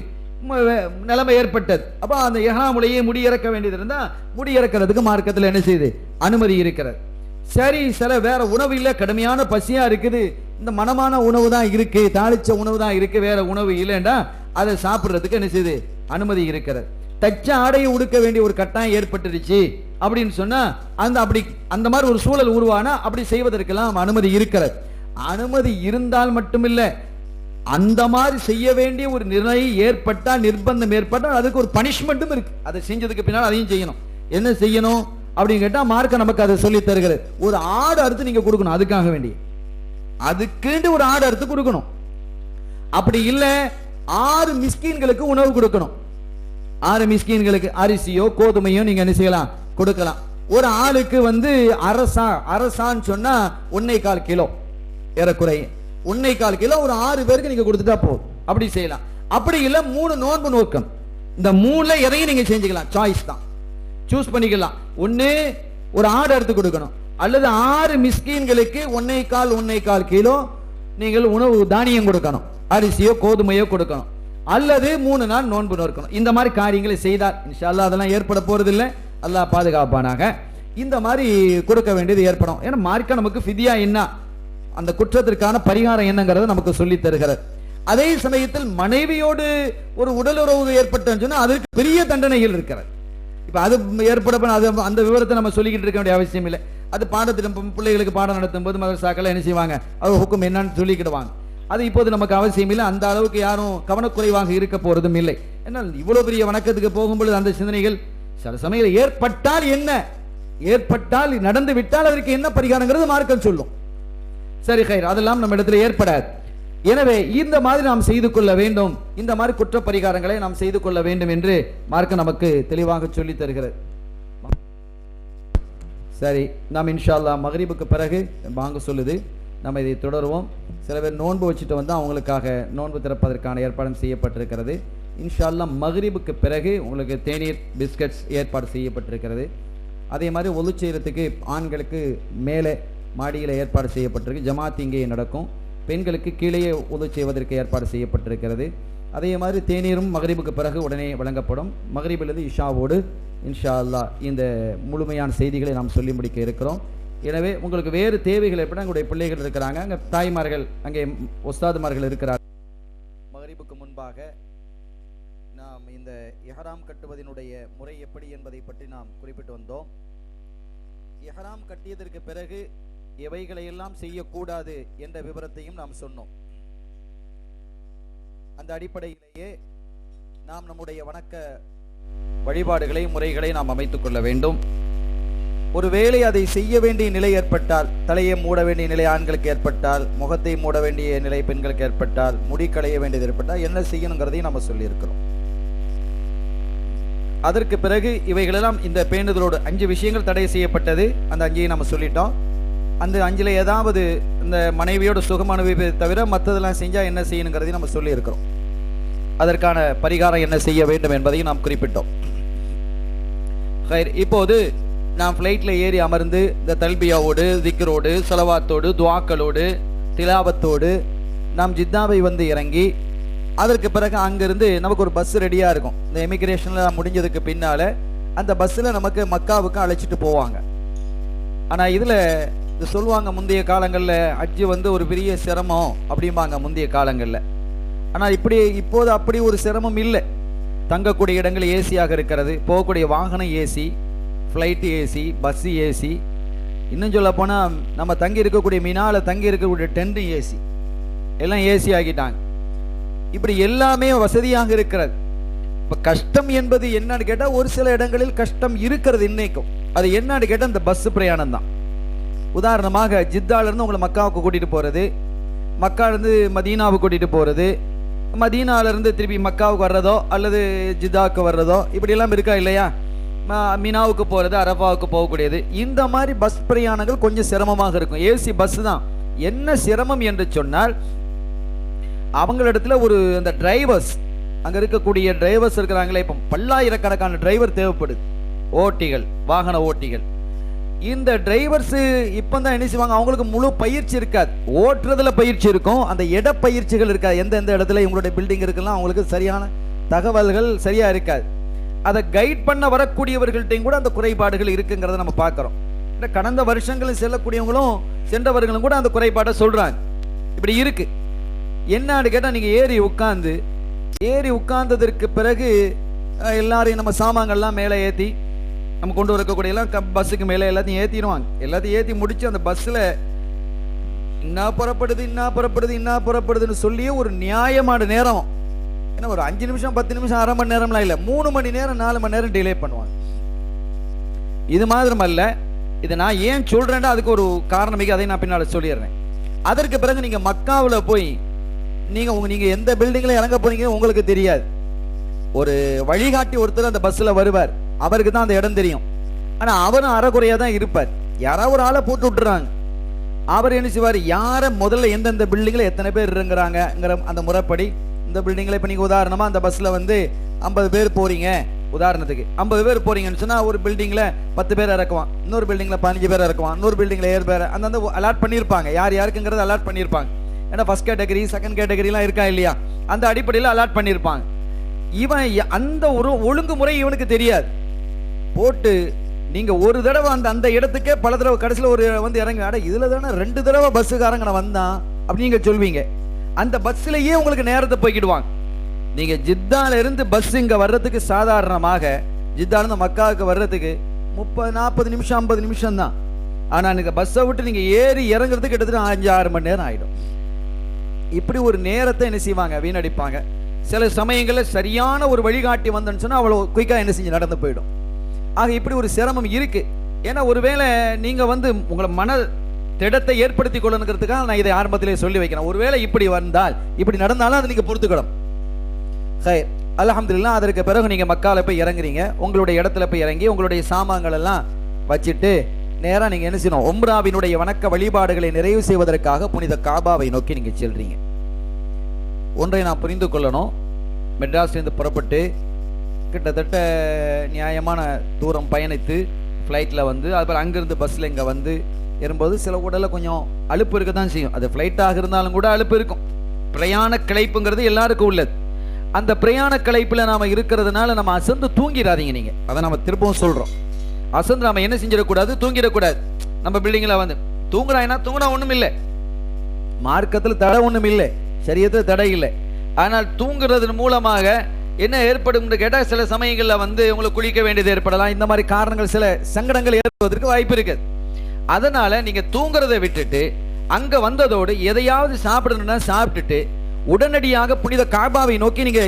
நிலைமை ஏற்பட்டது. அப்ப அந்த இஹ்ராமுலையே முடி இறக்க வேண்டியது இருந்தா முடி இறக்கிறதுக்கு மார்க்கத்தில் என்ன செய்யுது, அனுமதி இருக்கிறது. சரி, சில வேற உணவு இல்லை, கடுமையான பசியா இருக்குது, இந்த மனமான உணவு தான் இருக்கு, தாளிச்ச உணவு தான் இருக்கு, வேற உணவு இல்லைண்டா அதை சாப்பிட்றதுக்கு என்ன செய்யுது, அனுமதி இருக்கிறது. தச்ச ஆடையை உடுக்க வேண்டிய ஒரு கட்டாயம் ஏற்பட்டுருச்சு அப்படின்னு சொன்னா அந்த மாதிரி ஒரு சூழல் உருவானா அப்படி செய்வதற்கெல்லாம் அனுமதி இருக்கிறது. அனுமதி இருந்தால் மட்டுமில்ல, அந்த மாதிரி செய்ய வேண்டிய ஒரு நிலை ஏற்பட்டால், நிர்பந்தம் ஏற்பட்டால் அதுக்கு ஒரு பனிஷ்மெண்ட்டும் இருக்கு. அதை செஞ்சதுக்கு பின்னால் அதையும் செய்யணும். என்ன செய்யணும் அப்படின்னு கேட்டா மார்க்க நமக்கு அதை சொல்லி தருகிறது. ஒரு ஆடு அறுத்து நீங்க கொடுக்கணும், அதுக்காக வேண்டிய அதுக்கு ஒரு ஆடு அறுத்து கொடுக்கணும். அப்படி இல்ல 6 மிஸ்கீன்களுக்கு உணவு கொடுக்கணும். 6 மிஸ்கீன்களுக்கு அரிசியோ கோதுமையோ நீங்க என்ன செய்யலாம், கொடுக்கலாம். ஒரு ஆளுக்கு அரசான்னு சொன்னா 1.25 கிலோ, ஏறக்குறை 1.25 கிலோ ஒரு 6 பேருக்கு நீங்க கொடுத்துட்டா போதும். அப்படி செய்யலாம். அப்படி இல்ல 3 நோன்பு நோக்கம், இந்த 3ல எதையும் நீங்க செஞ்சுக்கலாம், சாய்ஸ் தான், சூஸ் பண்ணிக்கலாம். ஒண்ணு ஒரு ஆடு அறுத்து கொடுக்கணும், அல்லது 6 மிஸ்கீன்களுக்கு 1.25 கிலோ நீங்கள் உணவு தானியம் கொடுக்கணும், அரிசியோ கோதுமையோ கொடுக்கணும், அல்லது 3 நாள் நோன்பு நோக்கணும். இந்த மாதிரி காரியங்களை செய்தால் இன்ஷா அல்லாஹ் அதெல்லாம் ஏற்பட போறதில்லை, அல்லாஹ் பாதுகாப்பானாக. இந்த மாதிரி கொடுக்க வேண்டியது ஏற்படும். ஏன்னா மார்க்க நமக்கு ஃபிதியா என்ன, அந்த குற்றத்திற்கான பரிகாரம் என்னங்கிறத நமக்கு சொல்லி தருகிறது. அதே சமயத்தில் மனைவியோடு ஒரு உடலுறவு ஏற்பட்டன்னு சொன்னா அதற்கு பெரிய தண்டனைகள் இருக்கிறது. இப்ப அது ஏற்பட அந்த விவரத்தை நம்ம சொல்லிக்கிட்டு இருக்க வேண்டிய அவசியம் இல்லை. அது பாடத்திட்டம் பிள்ளைகளுக்கு பாடம் நடத்தும் போது மதரசாக்கள் என்ன செய்வாங்க, அது ஹுக்கும் என்னன்னு சொல்லிக்கிடுவாங்க. அது இப்போது நமக்கு அவசியம் இல்லை. அந்த அளவுக்கு யாரும் கவனக்குறைவாக இருக்க போறதும் இல்லை. ஏன்னால் இவ்வளவு பெரிய வணக்கத்துக்கு போகும்பொழுது அந்த சிந்தனைகள் சில சமயம் ஏற்பட்டால் என்ன, ஏற்பட்டால் நடந்து விட்டால் அதற்கு என்ன பரிகாரங்கிறது மார்க்கம் சொல்லும். சரி ஹைர், அதெல்லாம் நம்ம இடத்துல ஏற்படாது. எனவே இந்த மாதிரி நாம் செய்து கொள்ள வேண்டும், இந்த மாதிரி குற்ற பரிகாரங்களை நாம் செய்து கொள்ள வேண்டும் என்று மார்க்கம் நமக்கு தெளிவாக சொல்லி தருகிறது. சரி, நாம் இன்ஷா அல்லாஹ் மக்ரிபுக்கு பிறகு வாங்க சொல்லுது, நம்ம இதை தொடருவோம். சில பேர் நோன்பு வச்சுட்டு வந்து அவங்களுக்காக நோன்பு திறப்பதற்கான ஏற்பாடும் செய்யப்பட்டிருக்கிறது. இன்ஷா அல்லாஹ் மக்ரிபுக்கு பிறகு உங்களுக்கு தேநீர் பிஸ்கட்ஸ் ஏற்பாடு செய்யப்பட்டிருக்கிறது. அதே மாதிரி ஒது செய்யறதுக்கு ஆண்களுக்கு மேலே மாடியில் ஏற்பாடு செய்யப்பட்டிருக்கு, ஜமாத் இங்கேயே நடக்கும். பெண்களுக்கு கீழே ஒது செய்வதற்கு ஏற்பாடு செய்யப்பட்டிருக்கிறது. அதே மாதிரி தேநீரும் மக்ரிபுக்கு பிறகு உடனே வழங்கப்படும். மக்ரிபிலிருந்து இஷாவோடு இன்ஷா அல்லாஹ் இந்த முழுமையான செய்திகளை நாம் சொல்லி முடிக்க இருக்கிறோம். எனவே உங்களுக்கு வேறு தேவைகள் எப்படின்னா, உங்களுடைய பிள்ளைகள் இருக்கிறாங்க, அங்கே தாய்மார்கள், அங்கே உஸ்தாதுமார்கள் இருக்கிறார்கள். மக்ரிபுக்கு முன்பாக நாம் இந்த இஹ்ராம் கட்டுவதனுடைய முறை எப்படி என்பதை பற்றி நாம் குறிப்பிட்டு வந்தோம். இஹ்ராம் கட்டியதற்கு பிறகு எவைகளை எல்லாம் செய்யக்கூடாது என்ற விவரத்தையும் நாம் சொன்னோம். அந்த அடிப்படையிலேயே நாம் நம்முடைய வணக்க வழிபாடுகளை முறைகளை நாம் அமைத்துக் கொள்ள வேண்டும். ஒருவேளை அதை செய்ய வேண்டிய நிலை ஏற்பட்டால், தலையை மூட வேண்டிய நிலை ஆண்களுக்கு ஏற்பட்டால், முகத்தை மூட வேண்டிய நிலை பெண்களுக்கு ஏற்பட்டால், முடி களைய வேண்டியது ஏற்பட்டால் என்ன செய்யணுங்கிறதையும் நம்ம சொல்லியிருக்கிறோம். அதற்கு பிறகு இவைகளெல்லாம் இந்த பேணுதலோடு 5 விஷயங்கள் தடை செய்யப்பட்டது, அந்த 5ஐயும் நம்ம சொல்லிட்டோம். அந்த 5ல் ஏதாவது இந்த மனைவியோட சுகம் அனுபவிப்பதை தவிர மற்றதெல்லாம் செஞ்சால் என்ன செய்யணுங்கிறதையும் நம்ம சொல்லியிருக்கிறோம். அதற்கான பரிகாரம் என்ன செய்ய வேண்டும் என்பதையும் நாம் குறிப்பிட்டோம். இப்போது நாம் ஃப்ளைட்டில் ஏறி அமர்ந்து இந்த தல்பியாவோடு, திக்ரோடு, சலவாத்தோடு, துவாக்களோடு, திலாவத்தோடு நாம் ஜித்தாவை வந்து இறங்கி, அதற்கு பிறகு அங்கிருந்து நமக்கு ஒரு பஸ் ரெடியாக இருக்கும். இந்த எமிக்ரேஷனில் முடிஞ்சதுக்கு பின்னால் அந்த பஸ்ஸில் நமக்கு மக்காவுக்கு அழைச்சிட்டு போவாங்க. ஆனால் இதில் இது சொல்லுவாங்க, முந்தைய காலங்களில் ஹஜ்ஜு வந்து ஒரு பெரிய சிரமம் அப்படிம்பாங்க முந்தைய காலங்களில். ஆனால் இப்போது அப்படி ஒரு சிரமம் இல்லை. தங்கக்கூடிய இடங்கள் ஏசியாக இருக்கிறது, போகக்கூடிய வாகனம் AC, flight AC, bus AC, இன்னும் சொல்ல போனால் நம்ம தங்கி இருக்கக்கூடிய மினாவில் தங்கி இருக்கக்கூடிய டென்ட்டும் ஏசி, எல்லாம் ஏசி ஆகிட்டாங்க. இப்படி எல்லாமே வசதியாக இருக்கிறது. இப்போ கஷ்டம் என்பது என்னன்னு கேட்டால் ஒரு சில இடங்களில் கஷ்டம் இருக்கிறது இன்னைக்கும். அது என்னன்னு கேட்டால் இந்த பஸ் பிரயாணம் தான். உதாரணமாக ஜித்தாலேருந்து உங்களை மக்காவுக்கு கூட்டிகிட்டு போகிறது, மக்காலேருந்து மதீனாவுக்கு கூட்டிகிட்டு போகிறது, மதீனாவிலேருந்து திருப்பி மக்காவுக்கு வர்றதோ அல்லது ஜித்தாவுக்கு வர்றதோ இப்படியெல்லாம் இருக்கா இல்லையா? மினாவுக்கு போகிறது, அரஃபாவுக்கு போகக்கூடியது. இந்த மாதிரி பஸ் பிரயாணங்கள் கொஞ்சம் சிரமமாக இருக்கும். ஏசி பஸ் தான். என்ன சிரமம் என்று சொன்னால், அவங்களிடத்துல ஒரு அந்த டிரைவர்ஸ், அங்கே இருக்கக்கூடிய டிரைவர்ஸ் இருக்கிறாங்களே, இப்போ பல்லாயிரக்கணக்கான டிரைவர் தேவைப்படுது, ஓட்டிகள், வாகன ஓட்டிகள். இந்த டிரைவர்ஸு இப்போ தான் என்ன செய்வாங்க, அவங்களுக்கு முழு பயிற்சி இருக்காது. ஓட்டுறதுல பயிற்சி இருக்கும், அந்த இட பயிற்சிகள் இருக்காது. எந்தெந்த இடத்துல இவங்களுடைய பில்டிங் இருக்குலாம் அவங்களுக்கு சரியான தகவல்கள் சரியாக இருக்காது. அதை கைட் பண்ண வரக்கூடியவர்கள்ட்டையும் கூட அந்த குறைபாடுகள் இருக்குங்கிறத நம்ம பார்க்குறோம். இந்த கடந்த வருஷங்களில் செல்லக்கூடியவங்களும் சென்றவர்களும் கூட அந்த குறைபாடை சொல்கிறாங்க. இப்படி இருக்கு. என்னன்னு கேட்டால், நீங்கள் ஏறி உட்கார்ந்ததற்கு பிறகு எல்லாரையும் நம்ம சாமான்கள்லாம் மேலே ஏற்றி நம்ம கொண்டு வரக்கூடிய எல்லாம் பஸ்ஸுக்கு மேலே எல்லாத்தையும் ஏற்றிடுவாங்க. எல்லாத்தையும் ஏற்றி முடிச்சு அந்த பஸ்ஸில் இன்னா புறப்படுதுன்னு சொல்லியே ஒரு நியாயமான நேரம், ஏன்னா ஒரு 5 நிமிஷம் 10 நிமிஷம் அரை மணி நேரம்லாம் இல்லை, 3 மணி நேரம் 4 மணி நேரம் டிலே பண்ணுவாங்க. இது மாதிரியும் அல்ல. இதை நான் ஏன் சொல்றேன்னா அதுக்கு ஒரு காரணம், அதை நான் பின்னால் சொல்லிடுறேன். அதற்கு பிறகு நீங்க மக்காவில் போய் நீங்க எந்த பில்டிங்ல இறங்க போறீங்க உங்களுக்கு தெரியாது. ஒரு வழிகாட்டி ஒருத்தர் அந்த பஸ்ல வருவார், அவருக்கு தான் அந்த இடம் தெரியும். ஆனா அவரும் அறகுறையா தான் இருப்பார். யாராவது ஒரு ஆளை போட்டு விட்டுறாங்க, அவர் என்ன செய்வார், யார முதல்ல எந்தெந்த பில்டிங்ல எத்தனை பேர் இருங்கிறாங்கிற அந்த முறைப்படி இந்த பில்டிங்ல இப்ப நீங்க உதாரணமா அந்த பஸ்ல வந்து 50 பேர் போறீங்க, உதாரணத்துக்கு 50 பேர் போறீங்கன்னு சொன்னா ஒரு பில்டிங்ல 10 பேர் இறக்குவான், இன்னொரு பில்டிங்ல 15 பேர் இறக்குவான், இன்னொரு பில்டிங்ல 7 பேர் அந்த அலாட் பண்ணியிருப்பாங்க. யார் யாருக்குங்கிறது அலாட் பண்ணியிருப்பாங்க. ஏன்னா ஃபர்ஸ்ட் கேட்டகரி செகண்ட் கேட்டகரிலாம் இருக்கா இல்லையா, அந்த அடிப்படையில் அலாட் பண்ணியிருப்பாங்க. இவன் அந்த ஒரு ஒழுங்குமுறை இவனுக்கு தெரியாது. போட்டு நீங்க ஒரு தடவை அந்த இடத்துக்கே பல தடவை கடைசியில் ஒரு வந்து இறங்க, அட இதுல தானே 2 தடவை பஸ்ஸுக்காரங்க வந்தான் அப்படி நீங்க சொல்வீங்க. அந்த பஸ்லயே உங்களுக்கு நேரத்தை போய்க்கிடுவாங்க. நீங்க ஜித்தால இருந்து பஸ் இங்க வர்றதுக்கு சாதாரணமாக ஜித்தால இருந்து மக்காவுக்கு வர்றதுக்கு 30-40 நிமிஷம் 50 நிமிஷம் தான். ஆனா நீங்க பஸ்ஸை விட்டு நீங்க ஏறி இறங்குறதுக்கு கிட்டத்தட்ட 5-6 மணி நேரம் ஆயிடும். இப்படி ஒரு நேரத்தை என்ன செய்வாங்க, வீணடிப்பாங்க. சில சமயங்களில் சரியான ஒரு வழிகாட்டி வந்தேன்னு சொன்னா அவ்வளவு குயிக்கா என்ன செஞ்சு நடந்து போயிடும். ஆக இப்படி ஒரு சிரமம் இருக்கு. ஏன்னா ஒருவேளை நீங்க வந்து உங்களை மன திடத்தை ஏற்படுத்தி கொள்ளணுங்கிறதுக்காக நான் இதை ஆரம்பத்திலே சொல்லி வைக்கிறேன். ஒருவேளை இப்படி வந்தால் இப்படி நடந்தாலும் அதை நீங்க பொறுத்துக்கணும். அல்ஹம்துலில்லாஹ். அதற்கு பிறகு நீங்க மக்கால போய் இறங்குறீங்க, உங்களுடைய இடத்துல போய் இறங்கி உங்களுடைய சாமான்கள் எல்லாம் வச்சுட்டு நேரா நீங்க என்ன செய்யணும், உம்ராவினுடைய வணக்க வழிபாடுகளை நிறைவு செய்வதற்காக புனித காபாவை நோக்கி நீங்க செல்றீங்க. ஒன்றை நான் புரிந்து கொள்ளணும், மெட்ராஸ்லேருந்து புறப்பட்டு கிட்டத்தட்ட நியாயமான தூரம் பயணித்து ஃப்ளைட்டில் வந்து அப்புறம் அங்கேருந்து பஸ்ஸில் இங்கே வந்து ஏறும்போது சில உடலில் கொஞ்சம் அலுப்பு இருக்க தான் செய்யும். அது ஃப்ளைட்டாக இருந்தாலும் கூட அலுப்பு இருக்கும். பிரயாண கிளைப்புங்கிறது எல்லாருக்கும் உள்ளது. அந்த பிரயாண கிளைப்பில் நாம் இருக்கிறதுனால நம்ம அசந்து தூங்கிடாதீங்க. நீங்கள் அதை நம்ம திரும்பவும் சொல்கிறோம், அசந்து நம்ம என்ன செஞ்சிடக்கூடாது, தூங்கிடக்கூடாது. நம்ம பில்டிங்கில் வந்து தூங்குறாங்கன்னா தூங்கினா ஒன்றும் இல்லை, மார்க்கத்தில் தடை ஒன்றும் இல்லை, சரியத்தில் தடை இல்லை. ஆனால் தூங்குறதன் மூலமாக என்ன ஏற்படும் கேட்டால் சில சமயங்களில் வந்து உங்களுக்கு குளிக்க வேண்டியது ஏற்படலாம். இந்த மாதிரி காரணங்கள் சில சங்கடங்கள் ஏற்படுவதற்கு வாய்ப்பு இருக்குது. அதனால நீங்க தூங்குறதை விட்டுட்டு அங்க வந்ததோடு எதையாவது சாப்பிடணும்னா சாப்பிட்டுட்டு உடனடியாக புனித காபாவை நோக்கி நீங்க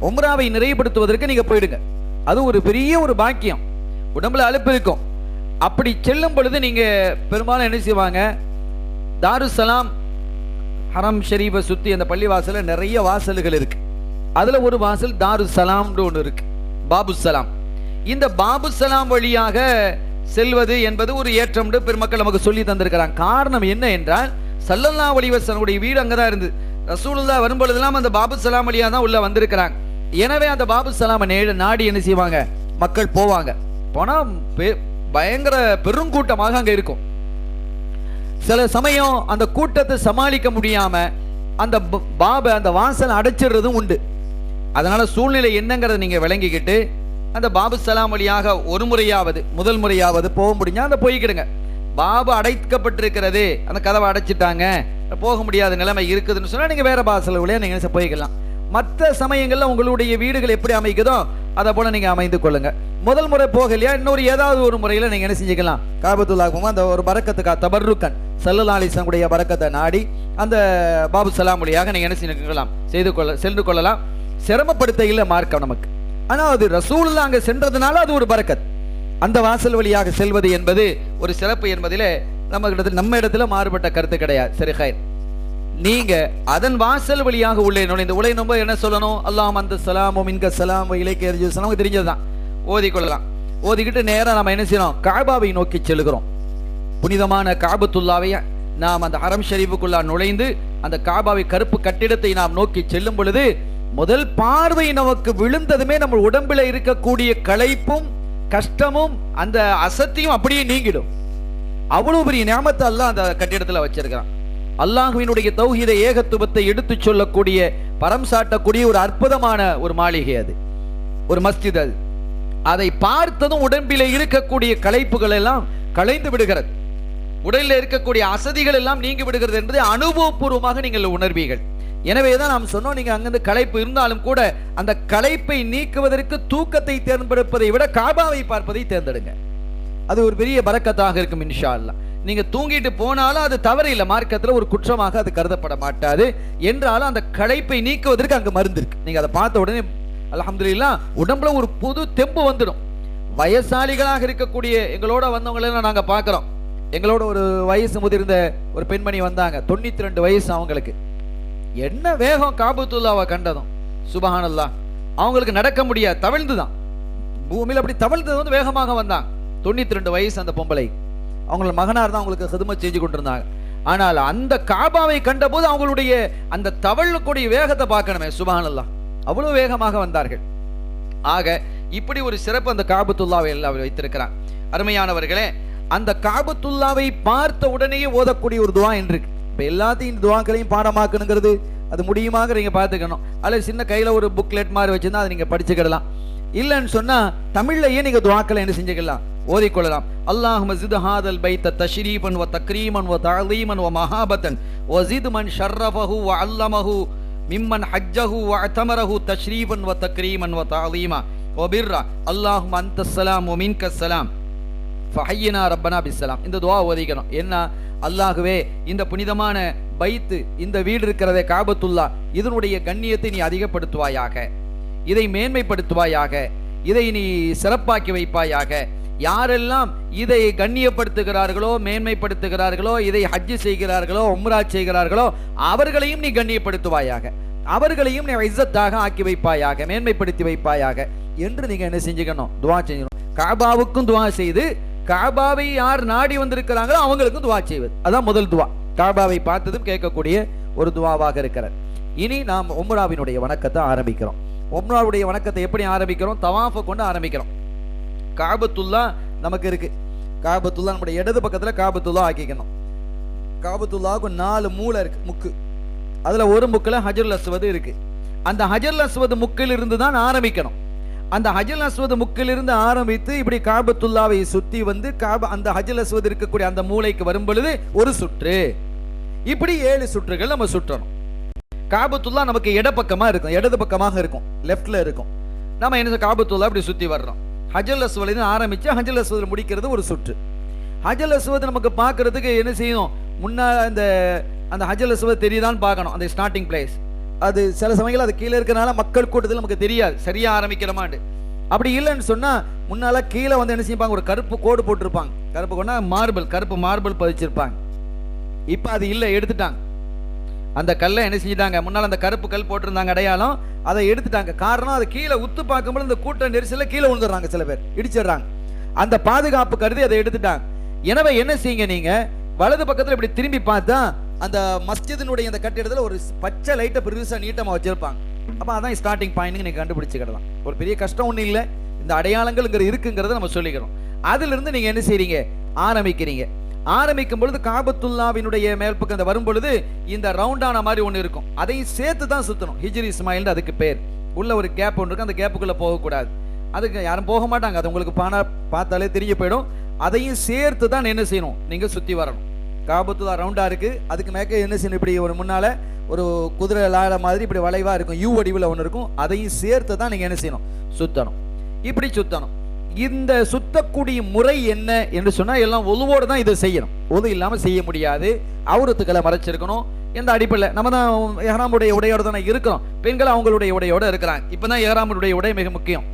உம்ராவை நிறைவுபடுத்துவதற்கு நீங்க போயிடுங்க. அது ஒரு பெரிய ஒரு பாக்கியம். உடம்புல அலுப்பு இருக்கும். அப்படி செல்லும் பொழுது நீங்க பெரும்பாலும் என்ன செய்வாங்க, தாருசலாம் ஹரம் ஷரீஃபை சுத்தி அந்த பள்ளிவாசல நிறைய வாசல்கள் இருக்கு. அதுல ஒரு வாசல் தாருசலாம்னு ஒன்று இருக்கு, பாபுசலாம். இந்த பாபுசலாம் வழியாக செல்வது என்பது ஒரு ஏற்றம் பெருமக்கள் நமக்கு சொல்லி தந்திருக்கிறாங்க. காரணம் என்ன என்றால் ஸல்லல்லாஹு அலைஹி வஸல்லம் வீடு அங்கதான் இருந்து ரசூலுல்லாஹ் வரும்பொழுதெல்லாம் அந்த பாபுசலாம் வழியா தான் உள்ள வந்திருக்கிறாங்க. எனவே அந்த பாபுசலாமை நாடி என்ன செய்வாங்க, மக்கள் போவாங்க. போனா பயங்கர பெருங்கூட்டமாக அங்க இருக்கும். சில சமயம் அந்த கூட்டத்தை சமாளிக்க முடியாம அந்த வாசல் அடைச்சிடுறதும் உண்டு. அதனால சூழ்நிலை என்னங்கிறத நீங்க விளங்கிக்கிட்டு அந்த பாபுசலாம் வழியாக ஒரு முறையாவது முதல் முறையாவது போக முடிஞ்சா அந்த போய்க்கிடுங்க. பாபு அடைக்கப்பட்டிருக்கிறது, அந்த கதவை அடைச்சிட்டாங்க, போக முடியாத நிலைமை இருக்குதுன்னு சொன்னா நீங்க வேற வாசல் வழியா நீங்க போய்க்கலாம். மற்ற சமயங்கள்ல உங்களுடைய வீடுகள் எப்படி அமைக்குதோ அதை போல நீங்க அமைந்து கொள்ளுங்க. முதல் முறை போகலையா இன்னொரு ஏதாவது ஒரு முறையில நீங்க என்ன செஞ்சுக்கலாம், காபத்துல்லாஹ் அந்த ஒரு பரக்கத்துக்கா தபர்ருக்கன் ஸல்லல்லாஹு அலைஹி வஸல்லம் பரக்கத்தை நாடி அந்த பாபுசலாம் வழியாக நீங்க என்ன செஞ்சுக்கலாம், சென்று கொள்ளலாம். சிரமப்படுத்த இல்லை மார்க்கம் நமக்கு. ஆனா அது ரசூலுல்லாஹ் அங்க சென்றதுனால அது ஒரு பரக்கத். அந்த வாசல் வழியாக செல்வது என்பது ஒரு சிறப்பு என்பதிலே நம்ம இடத்துல மாறுபட்ட கருத்து கிடையாது. சரி ஹைர், நீங்க அதன் வாசல் வழியாக உள்ளே நுழைந்து என்ன சொல்லணும், அல்லாஹ் அந்த சலாமும் இங்க சலாம் இலைக்கு எரிஞ்சு சலாம் தெரிஞ்சதுதான் ஓதிக்கொள்ளலாம். ஓதிக்கிட்டு நேரம் நம்ம என்ன செய்யணும், காபாவை நோக்கி செல்கிறோம். புனிதமான காபத்துல்லாவை நாம் அந்த ஹரம் ஷரீஃபுக்குள்ளா நுழைந்து அந்த காபாவை கருப்பு கட்டிடத்தை நாம் நோக்கி செல்லும் பொழுது முதல் பார்வை நமக்கு விழுந்ததுமே நம்ம உடம்பில் இருக்கக்கூடிய களைப்பும் கஷ்டமும் அந்த அசத்தியும் அப்படியே நீங்கிடும். அவ்வளவு பெரிய நியாமத்தை அல்லாஹ் அந்த கட்டிடத்துல வச்சிருக்கிறான். அல்லாஹ்வினுடைய தௌஹீத ஏகத்துவத்தை எடுத்து சொல்லக்கூடிய பரம் சாட்டக்கூடிய ஒரு அற்புதமான ஒரு மாளிகை, அது ஒரு மஸ்ஜித். அது அதை பார்த்ததும் உடம்பில இருக்கக்கூடிய களைப்புகள் எல்லாம் களைந்து விடுகிறது, உடலில் இருக்கக்கூடிய அசதிகள் எல்லாம் நீங்கி விடுகிறது என்பதை அனுபவபூர்வமாக நீங்கள் உணர்வீர்கள். எனவேதான் நாம் சொன்னோம், நீங்க அங்கிருந்து களைப்பு இருந்தாலும் கூட அந்த களைப்பை நீக்குவதற்கு தூக்கத்தை தேர்ந்தெடுப்பதை விட காபாவை பார்ப்பதை தேர்ந்தெடுங்க. அது ஒரு பெரிய பரக்கத்தாக இருக்கும் இன்ஷா அல்லாஹ். நீங்க தூங்கிட்டு போனாலும் அது தவறு இல்லை, மார்க்கத்தில் ஒரு குற்றமாக அது கருதப்பட மாட்டாது. என்றாலும் அந்த களைப்பை நீக்குவதற்கு அங்க மருந்து இருக்கு. நீங்க அதை பார்த்த உடனே அல்ஹம்துலில்லாஹ் உடம்புல ஒரு புது தெம்பு வந்துடும். வயசாளிகளாக இருக்கக்கூடிய எங்களோட வந்தவங்களெல்லாம் நாங்க பார்க்கிறோம். எங்களோட ஒரு வயசு முதிர்ந்த ஒரு பெண்மணி வந்தாங்க, 92 வயசு அவங்களுக்கு. என்ன வேகம் காபத்துல்லாவை கண்டதும், சுபஹானல்லாஹ். அவங்களுக்கு நடக்க முடியாது, தவழ்ந்துதான் பூமியில் அப்படி தவழ்ந்து வந்து வேகமாக வந்தாங்க. 92 வயசு அந்த பொம்பளை. அவங்களோட மகனார் தான் அவங்களுக்கு ஹிதுமத் செஞ்சு கொண்டிருந்தாங்க. ஆனால் அந்த காபாவை கண்ட போது அவங்களுடைய அந்த தவழக்கூடிய வேகத்தை பார்க்கணுமே, சுபஹானல்லாஹ், அவ்வளவு வேகமாக வந்தார்கள். ஆக இப்படி ஒரு சிறப்பு அந்த காபத்துல்லாவை எல்லாம் வைத்திருக்கிறார். அருமையானவர்களே, அந்த காபத்துல்லாவை பார்த்த உடனேயே ஓதக்கூடிய ஒரு துவா என்று இருக்கு. இப்ப எல்லாத்தையும் இந்த துவாக்களையும் பாடமாக்கணுங்கிறது அது முடியுமாக நீங்க பார்த்துக்கணும். அல்லது சின்ன கையில ஒரு புக்லெட் மாதிரி வச்சிருந்தா அதை நீங்க படிச்சுக்கிடலாம். இல்லைன்னு சொன்னா தமிழ்லயே நீங்க துவாக்களை என்ன செஞ்சுக்கலாம், ஓதிக்கொள்ளலாம். அல்லாஹும்ம ஸித் ஹாதல் பைத்த தஷ்ரீஃபன் வ தக்ரீமன் வ தஅலீமன் வ மஹாபத்தன் வ ஸித் மன் ஷர்ரஃபஹு வ அல்லமஹு மிம்மன் ஹஜ்ஜஹு வ அத்தமரஹு தஷ்ரீஃபன் வ தக்ரீமன் வ தஅலீமா வ பிர்ரா அல்லாஹும்ம அன்தஸ் ஸலாம் வ மின்கஸ் ஸலாம் ஃபஹய்யினா ரப்பனா பிஸ்ஸலாம். இந்த துஆ ஓதிக்கணும். என்ன, அல்லாஹ்வே இந்த புனிதமான பைத்து, இந்த வீடு இருக்கிறதே காபத்துல்லா, இதனுடைய கண்ணியத்தை நீ அதிகப்படுத்துவாயாக, இதை மேன்மைப்படுத்துவாயாக, இதை நீ சிறப்பாக்கி வைப்பாயாக. யாரெல்லாம் இதை கண்ணியப்படுத்துகிறார்களோ, மேன்மைப்படுத்துகிறார்களோ, இதை ஹஜ்ஜு செய்கிறார்களோ, உம்ரா செய்கிறார்களோ, அவர்களையும் நீ கண்ணியப்படுத்துவாயாக, அவர்களையும் நீ இஸ்ஸத்தாக ஆக்கி வைப்பாயாக, மேன்மைப்படுத்தி வைப்பாயாக என்று நீங்க என்ன செஞ்சுக்கணும், துவா செய்யணும். காபாவுக்கும் துவா செய்து, காபாவை யார் நாடி வந்திருக்கிறாங்களோ அவங்களுக்கும் துவா செய்வது, அதான் முதல் துவா. காபாவை பார்த்ததும் கேட்கக்கூடிய ஒரு துவாவாக இருக்கிறது. இனி நாம் உம்ராவினுடைய வணக்கத்தை ஆரம்பிக்கிறோம். உம்ராவுடைய வணக்கத்தை எப்படி ஆரம்பிக்கிறோம், தவாஃபை கொண்டு ஆரம்பிக்கிறோம். காபத்துல்லா நமக்கு இருக்கு. காபத்துல்லா நம்முடைய இடது பக்கத்துல காபத்துல்லா ஆக்கிக்கணும். காபத்துல்லாவுக்கு 4 மூலை இருக்கு, முக்கு. அதுல ஒரு முக்குல ஹஜருல் அஸ்வத் இருக்கு. அந்த ஹஜருல் அஸ்வத் முக்கில் இருந்து தான் ஆரம்பிக்கணும். அந்த ஹஜருல் அஸ்வத் முக்கில் இருந்து ஆரம்பித்து இப்படி காபத்துல்லாவை சுத்தி வந்து அந்த ஹஜருல் அஸ்வத் இருக்கக்கூடிய அந்த மூலைக்கு வரும் பொழுது ஒரு சுற்று, இப்படி 7 சுற்றுகள் நம்ம சுற்றணும். காபத்துல்லா நமக்கு இடப்பக்கமா இருக்கும், இடது பக்கமாக இருக்கும், லெஃப்ட்ல இருக்கும். நம்ம என்ன காபத்துல்லா இப்படி சுத்தி வர்றோம். ஹஜருல் அஸ்வத் ஆரம்பிச்சு ஹஜருல் அஸ்வத் முடிக்கிறது ஒரு சுற்று. ஹஜருல் அஸ்வத் நமக்கு பார்க்கறதுக்கு என்ன செய்யணும், முன்னாள் அந்த ஹஜருல் அஸ்வத் தெரியுதான்னு பார்க்கணும், அந்த ஸ்டார்டிங் பிளேஸ். அது சில சமயங்கள் அது கீழே இருக்கிறனால மக்கள் கூட்டத்தில் நமக்கு தெரியாது சரியா ஆரம்பிக்கிறமாண்டு. அப்படி இல்லைன்னு சொன்னா முன்னால கீழே வந்து என்ன செய்வாங்க, ஒரு கருப்பு கோடு போட்டிருப்பாங்க. கருப்பு கோடுனா மார்பிள், கருப்பு மார்பிள் பதிச்சிருப்பாங்க. இப்ப அது இல்லை, எடுத்துட்டாங்க. அந்த கல்லை என்ன செஞ்சிட்டாங்க, முன்னால் அந்த கருப்பு கல் போட்டிருந்தாங்க அடையாளம், அதை எடுத்துட்டாங்க. காரணம் அது கீழே உத்து பார்க்கும்போது இந்த கூட்ட நெரிசல கீழே விழுந்துடுறாங்க, சில பேர் இடிச்சிடுறாங்க. அந்த பாதுகாப்பு கருதி அதை எடுத்துட்டாங்க. எனவே என்ன செய்யுங்க, நீங்க வலது பக்கத்துல இப்படி திரும்பி பார்த்தா அந்த மஸ்ஜிதினுடைய அந்த கட்டிடத்துல ஒரு பச்சை லைட்டை பெருசா நீட்டமா வச்சிருப்பாங்க. அப்ப அதான் ஸ்டார்டிங் பாயிண்ட் நீங்க கண்டுபிடிச்சுக்கிடலாம். ஒரு பெரிய கஷ்டம் ஒண்ணு இல்லை, இந்த அடையாளங்கள் இருக்குங்கிறத நம்ம சொல்லிக்கிறோம். அதுல இருந்து நீங்க என்ன செய்றீங்க, ஆரம்பிக்கிறீங்க. ஆரம்பிக்கும் பொழுது காபத்துல்லாவினுடைய மேல் பக்கம் வரும் பொழுது இந்த ரவுண்டான மாதிரி ஒன்று இருக்கும், அதையும் சேர்த்து தான் சுத்தணும். ஹிஜ்ரி இஸ்மாயில் அதுக்கு பேர். உள்ள ஒரு கேப் ஒன்று இருக்கு, அந்த கேப்புக்குள்ள போகக்கூடாது. அதுக்கு யாரும் போக மாட்டாங்க, அது உங்களுக்கு பார்த்தாலே தெரிய போயிடும். அதையும் சேர்த்து தான் என்ன செய்யணும், நீங்க சுத்தி வரணும். காபத்துல்லா ரவுண்டா இருக்கு, அதுக்கு மேக்க என்ன செய்யணும், இப்படி ஒரு முன்னால ஒரு குதிரை லாட மாதிரி இப்படி வளைவா இருக்கும், யூ வடிவில் ஒன்று இருக்கும், அதையும் சேர்த்து தான் நீங்க என்ன செய்யணும், சுத்தணும். இப்படி சுத்தணும். இந்த சுத்தக்கூடிய முறை என்ன என்று சொன்னா, எல்லாம் ஒழுவோடு தான் இதை செய்யணும். ஒழு இல்லாம செய்ய முடியாது. அவுரத்துக்களை மறைச்சிருக்கணும். எந்த அடிப்படையில் நம்ம தான் எஹ்ராமுடைய உடையோட தானே இருக்கிறோம், பெண்கள் அவங்களுடைய உடையோட இருக்கிறாங்க. இப்பதான் எஹ்ராமுடைய உடை மிக முக்கியம்.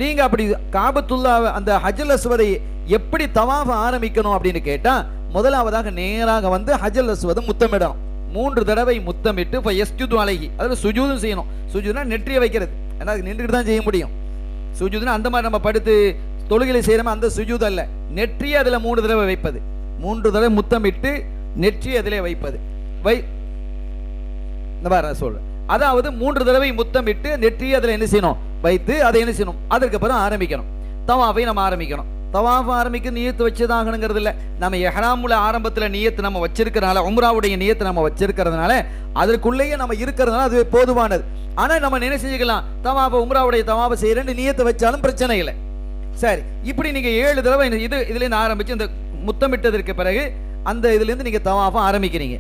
நீங்க அப்படி காபத்துல்லா அந்த ஹஜ்ருல் அஸ்வதை எப்படி தவாஃப் ஆரம்பிக்கணும் அப்படின்னு கேட்டா, முதலாவதாக நேராக வந்து ஹஜ்ருல் அஸ்வதை முத்தமிடணும். 3 தடவை முத்தமிட்டு ஃபயஸ்ஜுது அலைஹி, அதுல சுஜூதும் செய்யணும். சுஜூதுனா நெற்றியை வைக்கிறது, ஏன்னா நின்றுட்டு தான் செய்ய முடியும். சுஜூதுனா அந்த மாதிரி நம்ம படுத்து தொழுகையை செய்யறோம் அந்த சுஜூது அல்ல, நெற்றியை அதுல 3 தடவை வைப்பது. 3 தடவை முத்தமிட்டு நெற்றியை அதிலே வைப்பது. சொல்றேன், அதாவது 3 தடவை முத்தமிட்டு நெற்றியை அதுல என்ன செய்யணும், வைத்து அதை என்ன செய்யணும், அதுக்கப்புறம் ஆரம்பிக்கணும். தவாஃபை நம்ம ஆரம்பிக்கணும். தவாஃப் ஆரம்பிக்க நியத்து வச்சுதாகணுங்கிறது இல்லை. நம்ம எஹ்ராமுல ஆரம்பத்தில் நியத்து நம்ம வச்சிருக்கிறதுனால, உம்ராவுடைய நியத்து நம்ம வச்சிருக்கிறதுனால, அதற்குள்ளேயே நம்ம இருக்கிறதுனால அது போதுவானது. ஆனா நம்ம என்ன செஞ்சுக்கலாம், தவாஃபை உம்ராவுடைய தவாஃபை செய்யறேன்னு நியத்து வச்சாலும் பிரச்சனை இல்லை. சரி, இப்படி நீங்க 7 தடவை இதுல இருந்து ஆரம்பிச்சு இந்த முத்தமிட்டதற்கு பிறகு அந்த இதுல இருந்து நீங்க தவாஃபை ஆரம்பிக்கிறீங்க.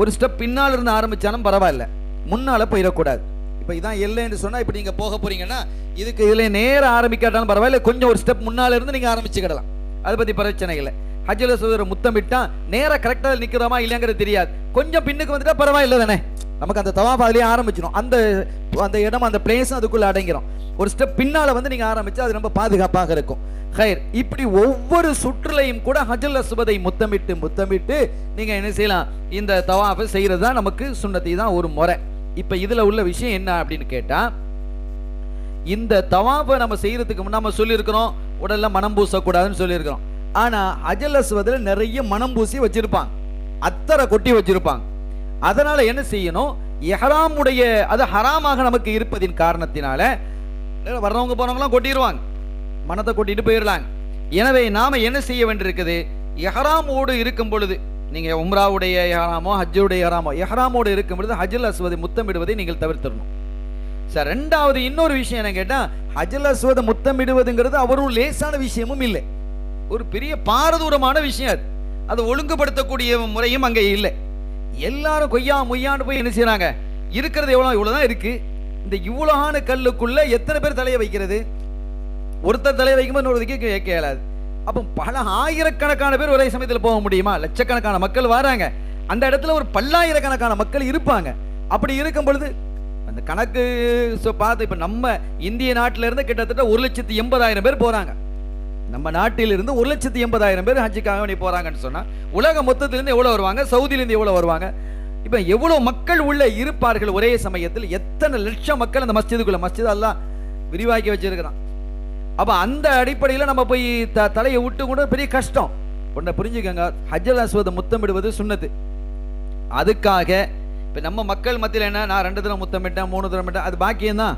ஒரு ஸ்டெப் பின்னால் இருந்து ஆரம்பிச்சாலும் பரவாயில்ல, முன்னால போயிடக்கூடாது. இப்போ இதான் எல்லைன்னு சொன்னா, இப்போ நீங்க போக போறீங்கன்னா இதுக்கு இதுல நேரம் ஆரம்பிக்காட்டாலும் பரவாயில்ல, கொஞ்சம் ஒரு ஸ்டெப் முன்னால இருந்து நீங்க ஆரம்பிச்சுக்கிடலாம், அதை பத்தி பிரச்சனை இல்லை. ஹஜ்ஜுல் அஸ்வத் முத்தமிட்டா நேரா கரெக்டா நிக்கிறோமா இல்லையாங்கிறது தெரியாது, கொஞ்சம் பின்னுக்கு வந்துட்டா பரவாயில்ல தானே, நமக்கு அந்த தவாஃப் அதுலயே ஆரம்பிச்சிடும், அந்த இடம் அந்த பிளேஸும் அதுக்குள்ள அடங்கிடும். ஒரு ஸ்டெப் பின்னால வந்து நீங்க ஆரம்பிச்சா அது ரொம்ப பாதுகாப்பாக இருக்கும். ஹைர், இப்படி ஒவ்வொரு சுற்றுலையும் கூட ஹஜ்ஜுல் அஸ்வதை முத்தமிட்டு நீங்க என்ன செய்யலாம், இந்த தவாஃபை செய்யறது தான் நமக்கு சுன்னத்தி தான் ஒரு முறை. இப்ப இதுல உள்ள விஷயம் என்ன அப்படின்னு கேட்டா, இந்த தவாஃபை நம்ம செய்யறதுக்கு முன்னாடி நம்ம சொல்லியிருக்கிறோம் உடல்ல மனம் பூசக்கூடாதுன்னு சொல்லியிருக்கிறோம். ஆனா ஹஜ்ஜுல் அஸ்வதுல நிறைய மனம் பூசி வச்சிருப்பாங்க, அத்தரை கொட்டி வச்சிருப்பாங்க. அதனால என்ன செய்யணும், இஹ்ராமுடைய அது ஹராமாக நமக்கு இருப்பதின் காரணத்தினால வர்றவங்க போனவங்களாம் கொட்டிடுவாங்க, மனத்தை கொட்டிட்டு போயிடலாங்க. எனவே நாம என்ன செய்ய வேண்டியிருக்குது, இஹ்ராமோடு இருக்கும் பொழுது, நீங்க உம்ராவுடைய இஹ்ராமோ ஹஜ்ஜுடைய இஹ்ராமோ இஹ்ராமோடு இருக்கும் பொழுது ஹஜ்ஜுல் அஸ்வதை முத்தமிடுவதை நீங்கள் தவிர்த்திடணும். சார், ரெண்டாவது இன்னொரு விஷயம் என்ன கேட்டா, ஹஜ்ஜுல் அஸ்வதை முத்தமிடுவதுங்கிறது அவரும் லேசான விஷயமும் இல்லை, ஒரு பெரிய பாரதூரமான விஷயம். அது ஒழுங்குபடுத்தக்கூடிய முறையும் அங்கே இல்லை. எல்லாரும் கொய்யா மொய்யான்னு போய் என்ன செய்யறாங்க, இருக்கிறது இவ்வளவுதான் இருக்கு, இந்த இவ்வளவான கல்லுக்குள்ள எத்தனை பேர் தலையை வைக்கிறது, ஒருத்தர் தலையை வைக்கும்போது இன்னொருதுக்கு கேட்க இயலாது. அப்போ பல ஆயிரக்கணக்கான பேர் ஒரே சமயத்தில் போக முடியுமா, லட்சக்கணக்கான மக்கள் வராங்க, அந்த இடத்துல ஒரு பல்லாயிரக்கணக்கான மக்கள் இருப்பாங்க. அப்படி இருக்கும் பொழுது அந்த கணக்கு பார்த்து, இப்ப நம்ம இந்திய நாட்டில இருந்து கிட்டத்தட்ட 1,80,000 பேர் போறாங்க, நம்ம நாட்டிலிருந்து 1,80,000 பேர் ஹஜ்ஜுக்காக வேண்டி போறாங்கன்னு சொன்னா, உலக மொத்தத்திலிருந்து எவ்வளவு வருவாங்க, சவுதியிலிருந்து எவ்வளவு வருவாங்க, இப்ப எவ்வளவு மக்கள் உள்ள இருப்பார்கள் ஒரே சமயத்தில், எத்தனை லட்சம் மக்கள் அந்த மஸ்ஜிதுக்குள்ள, மஸ்ஜித் அல்லாஹ் விரிவாக்கி வச்சிருக்கிறான். அப்ப அந்த அடிப்படையில் நம்ம போய் தலையை விட்டு கூட பெரிய கஷ்டம். ஒன்றை புரிஞ்சுக்கங்க, ஹஜ்ஜுல் அஸ்வத் முத்தமிடுவது சுன்னத்து. அதுக்காக இப்ப நம்ம மக்கள் மத்தியில் என்ன, நான் 2 தடவை முத்தமிட்டேன் 3 தடவை முத்தமிட்டேன் அது பாக்கியம் தான்.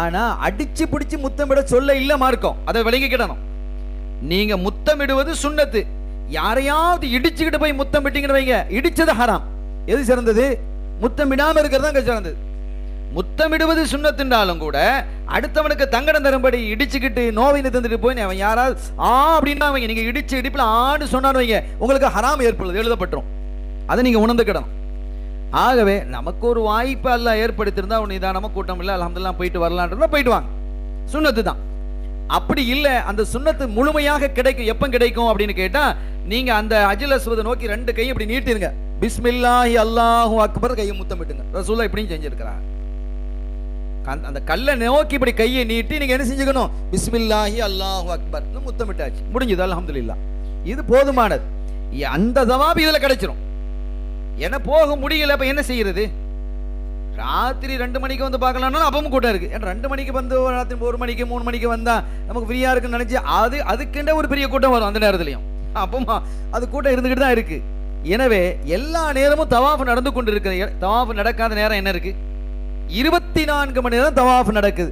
ஆனா அடிச்சு பிடிச்சு முத்தமிட சொல்ல இல்ல மார்க்கம், அதை விளங்கிக்கிடணும். நீங்க முத்தமிடுவது சுன்னத்து, யாரையாவது இடிச்சுக்கிட்டு போய் முத்தமிட்டீங்கன்னு வைங்க, இடிச்சது ஹராம். எது சிறந்தது, முத்தமிடாம இருக்கிறது தான் சிறந்தது. முத்தமிடுவது சுன்னத்துன்றாலும் கூட அடுத்தவனுக்கு தங்கடம் தரும்படி இடிச்சுக்கிட்டு நோவினை தந்துட்டு போய் அவன் யாராவது அப்படின்னா வைங்க, நீங்க இடிச்சு இடிப்புல ஆடு சொன்னான்னு வைங்க, உங்களுக்கு ஹராம் ஏற்படுது, எழுதப்பட்டுரும். அதை நீங்க உணர்ந்துக்கிடணும். ஆகவே நமக்கு ஒரு வாய்ப்பு எல்லாம் ஏற்படுத்தியிருந்தா ஒன்று நிதானமா கூட்டம் இல்லை அல்ஹம்துலில்லாஹ் போயிட்டு வரலான்றதா போயிட்டு வாங்க, சுன்னத்து தான். அப்படி இல்லை, அந்த சுன்னத்து முழுமையாக கிடைக்கும். எப்ப கிடைக்கும் அப்படின்னு கேட்டா, நீங்க அந்த ஹஜ்ஜுல் அஸ்வத் நோக்கி 2 கையும் இப்படி நீட்டிருங்க, பிஸ்மில்லாஹி அல்லாஹு அக்பர் கையை முத்தமிட்டுங்க. ரசூலுல்லாஹ் இப்படியும் செஞ்சிருக்கிறாங்க. அந்த கல்லை நோக்கி இப்படி கையை நீட்டி நீங்க என்ன செஞ்சுக்கணும், பிஸ்மில்லாஹி அல்லாஹு அக்பர் முத்தமிட்டாச்சு, முடிஞ்சது, அல்ஹம்துலில்லாஹ். இது போதுமானது. அந்த தவாப் இதுல கிடைச்சிரும். என்ன போக முடியல, அப்ப என்ன செய்யறது, ராத்திரி 2 மணிக்கு வந்து பார்க்கலாம்னா அப்பவும் கூட்டம் இருக்கு. 2 மணிக்கு வந்து ராத்திரி 1 மணிக்கு 3 மணிக்கு வந்தா நமக்கு ஃப்ரீயா இருக்குன்னு நினைச்சு அதுக்குன்ற ஒரு பெரிய கூட்டம் வரும் அந்த நேரத்திலையும். அப்பமா அது கூட்டம் இருந்துகிட்டு தான் இருக்கு. எனவே எல்லா நேரமும் தவாஃப் நடந்து கொண்டு இருக்கு. தவாஃப் நடக்காத நேரம் என்ன இருக்கு, 24 மணி நேரம் தவாஃப் நடக்குது.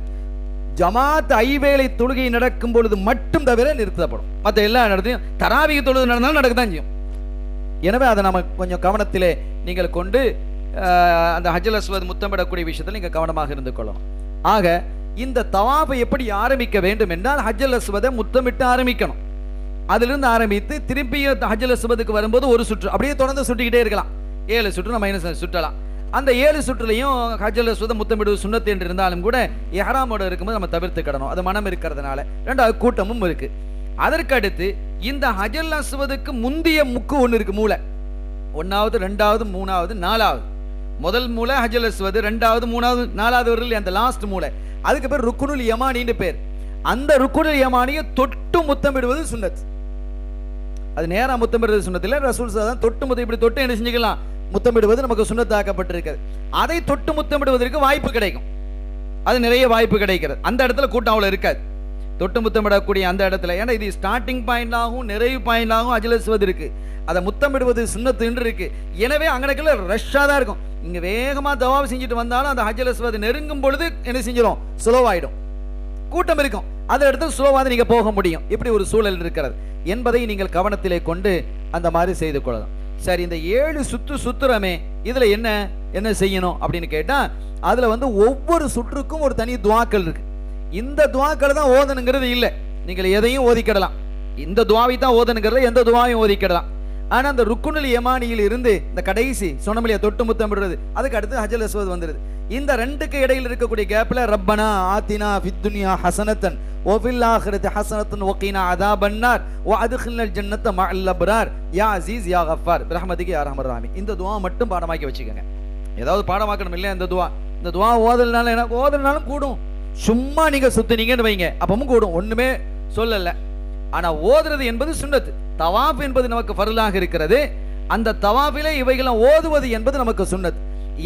ஜமாத் ஐவேளை தொழுகை நடக்கும் பொழுது மட்டும் தவிர நிறுத்தப்படும், மற்ற எல்லா நேரத்தையும் தராவீஹ் தொழுகை நடந்தாலும் நடக்கத்தான் செய்யும். எனவே அதை நம்ம கொஞ்சம் கவனத்திலே நீங்கள் கொண்டு அந்த ஹஜ்ஜுல் அஸ்வத் முத்தமிடக்கூடிய விஷயத்தில் நீங்கள் கவனமாக இருந்து கொள்ளணும். ஆக இந்த தவாஃபை எப்படி ஆரம்பிக்க வேண்டும் என்றால், ஹஜ்ஜுல் அஸ்வதை முத்தமிட்டு ஆரம்பிக்கணும். அதிலிருந்து ஆரம்பித்து திருப்பி ஹஜ்ஜுல் அஸ்வதுக்கு வரும்போது ஒரு சுற்று அப்படியே தொடர்ந்து சுட்டிக்கிட்டே இருக்கலாம். 7 சுற்று நம்ம என்ன சுற்றலாம். அந்த 7 சுற்றுலையும் ஹஜ்ஜுல் அஸ்வத் முத்தமிடுவது சுன்னத்து என்று இருந்தாலும் கூட இஹ்ராமோட இருக்கும்போது நம்ம தவிர்த்துக்கிடணும், அது மனம் இருக்கிறதுனால. 2வது கூட்டமும் இருக்கு. அதற்கு அடுத்து இந்த ஹஜ்ஜுல் அஸ்வதுக்கு முந்திய முக்கு ஒன்று இருக்கு, மூளை. 1வது 2வது 3வது 4வது. முதல் மூளை ஹஜ்ஜுல் அஸ்வத், 2வது 3வது 4வது வரல அந்த லாஸ்ட் மூளை, அதுக்கு பேர் ருக்குனுல் யமானின்னு பேர். அந்த ருக்குனுல் யமானியை தொட்டு முத்தமிடுவது சுன்னத். அது நேரா முத்தமிடுவது சுன்னத் இல்லை, ரசூல் ஸல்லல்லாஹு தொட்டு முத்தம் இப்படி தொட்டு என்ன செஞ்சுக்கலாம், முத்தமிடுவது நமக்கு சுன்னத்தாக்கப்பட்டிருக்கிறது. அதை தொட்டு முத்தமிடுவதற்கு வாய்ப்பு கிடைக்கும், அது நிறைய வாய்ப்பு கிடைக்கிறது. அந்த இடத்துல கூட்டம் அவ்வளவு இருக்காது, தொட்டு முத்தமிடக்கூடிய அந்த இடத்துல. ஏன்னா இது ஸ்டார்டிங் பாயிண்டாகவும் நிறைவு பாயிண்டாகவும் ஹஜ்ஜுல் அஸ்வத் இருக்கு, அதை முத்தமிடுவது சுன்னத்து என்று இருக்கு. எனவே அங்கனக்குள்ள ரஷ்ஷாக தான் இருக்கும். இங்க வேகமா தவாப் செஞ்சுட்டு வந்தாலும் அந்த ஹஜ்ஜுல் அஸ்வத் நெருங்கும் பொழுது என்ன செஞ்சிடும், ஸ்லோவாயிடும், கூட்டம் இருக்கும். அதை எடுத்து ஸ்லோவாக நீங்க போக முடியும். இப்படி ஒரு சூழல் இருக்கிறது என்பதை நீங்கள் கவனத்திலே கொண்டு அந்த மாதிரி செய்து கொள்ளலாம். சரி, இந்த 7 சுத்துறமே இதுல என்ன செய்யணும் அப்படின்னு கேட்டா, அதுல வந்து ஒவ்வொரு சுற்றுக்கும் ஒரு தனி துவாக்கள் இருக்கு. இந்த துவாக்களை தான் ஓதணுங்கிறது இல்லை, நீங்கள் எதையும் ஓதிக்கிடலாம். இந்த துவாவை தான் ஓதணுங்கிறத எந்த துவாவையும் ஓதிக்கிடலாம். ஆனா அந்த ருக்குனுல் யமானியில் இருந்து இந்த கடைசி சொன்னமலியா தொட்டு முத்தமிடுறது, அதுக்கு அடுத்து ஹஜ்ஜல் அஸ்வத் வந்துருது. இந்த ரெண்டுக்கு இடையில் இருக்கக்கூடிய கேப்ல ரப்பனா ஆத்தினா ஃபித் துன்யா ஹஸனத்தன் வ ஃபில் ஆখিরাতি ஹஸனத்தன் வ கீனா அஸாபன்னார் வ அத்கில்னல் ஜன்னத மஅல் அப்ரார் யா அஸீஸ் யா கஃபார் பிரஹ்மதிகி யா ரஹ்மர் ரஹீம். இந்த துஆ மட்டும் பாடமாக்கி வச்சுக்கோங்க. ஏதாவது பாடமாக்கணும் இல்லையா இந்த துஆ? இந்த துஆ ஓதலனால எனக்கு ஓதலனாலும் கூடும். சும்மா நீங்க சுத்தினீங்கன்னு வைங்க அப்பவும் கூடும், ஒண்ணுமே சொல்லல. ஆனா ஓதுறது என்பது சுன்னத், தவாஃப் என்பது நமக்கு ஃபர்லாக இருக்கிறது. அந்த தவாஃபிலே இவைகளை ஓதுவது என்பது நமக்கு சுன்னத்.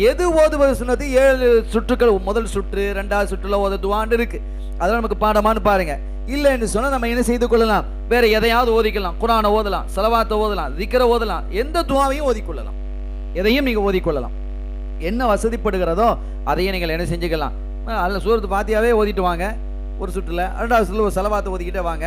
எது ஓதுவது சுன்னத்து? 7 சுற்றுக்கள், முதல் சுற்று, 2வது சுற்றுல ஓத துஆன்னு இருக்கு. அதெல்லாம் நமக்கு பாடமான்னு பாருங்க. இல்லைன்னு சொன்னா நம்ம என்ன செய்து கொள்ளலாம்? வேற எதையாவது ஓதிக்கலாம். குர்ஆனை ஓதலாம், ஸலவாத்தை ஓதலாம், திக்ர ஓதலாம், எந்த துஆவையும் ஓதிக்கொள்ளலாம், எதையும் நீங்க ஓதிக்கொள்ளலாம். என்ன வசதிப்படுகிறதோ அதையே நீங்கள் என்ன செஞ்சுக்கலாம். அல்ல சூரத்து ஃபாத்தியாவே ஓதிட்டு வாங்க ஒரு சுற்றுல, 2வது சுற்றுல ஒரு ஸலவாத்தை ஓதிக்கிட்டே வாங்க,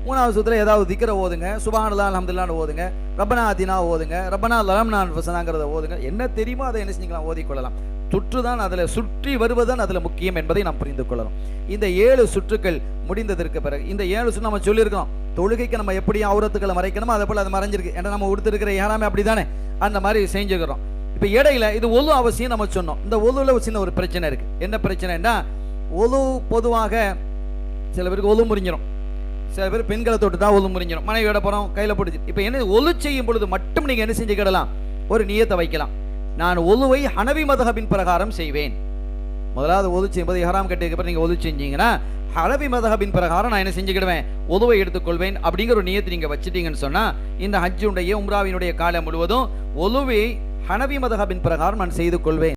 3வது சுற்றுல ஏதாவது திக்ர ஓதுங்க, சுப்ஹானல்லாஹ் அல்ஹம்துலில்லாஹ்னு ஓதுங்க, ரப்பனா ஆத்தினா ஓதுங்க, ரப்பனா லலம்னா அன்ஃபுஸனாங்கிறத ஓதுங்க. என்ன தெரியுமோ அதை என்ன செஞ்சுக்கலாம், ஓதிக்கொள்ளலாம். சுற்றுதான் அதில் சுற்றி வருவதுதான் அதில் முக்கியம் என்பதை நாம் புரிந்து கொள்ளலாம். இந்த 7 சுற்றுக்கள் முடிந்ததற்கு பிறகு இந்த 7 சுற்று நம்ம சொல்லியிருக்கோம். தொழுகைக்கு நம்ம எப்படி அவுரத்துக்களை மறைக்கணுமோ அதை போல அது மறைஞ்சிருக்கு. ஏன்னா நம்ம உடுத்திருக்கிற ஏறாமே அப்படித்தானே, அந்த மாதிரி செஞ்சுக்கிறோம். இப்போ இடையில இது ஒலு அவசியம் நம்ம சொன்னோம். இந்த ஒலுல சின்ன ஒரு பிரச்சனை இருக்கு. என்ன பிரச்சனைன்னா, ஒலு பொதுவாக சில பேருக்கு ஒலு முறிஞ்சிடும், சில பேர் பெண்களை தொட்டுட்டா ஒலு முறிஞ்சிடும், மனைவியோட போறோம் கையில போட்டுச்சு. இப்போ என்ன ஒலு செய்யும் பொழுது மட்டும் நீங்க என்ன செஞ்சுக்கிடலாம், ஒரு நியத்தை வைக்கலாம். நான் ஒலுவை ஹனவி மதஹபின் பிரகாரம் செய்வேன். முதலாவது ஒலு செய்யும்போது இஹ்ராம் கட்டியதுக்கு அப்புறம் நீங்க ஒலு செஞ்சீங்கன்னா ஹனவி மதஹபின் பிரகாரம் நான் என்ன செஞ்சுக்கிடுவேன், ஒலுவை எடுத்துக்கொள்வேன் அப்படிங்கிற ஒரு நியத்தை நீங்க வச்சுட்டீங்கன்னு சொன்னா இந்த ஹஜ்ஜுடைய உம்ராவினுடைய காலம் முழுவதும் ஒலுவை ஹனவி மதஹபின் பிரகாரம் நான் செய்து கொள்வேன்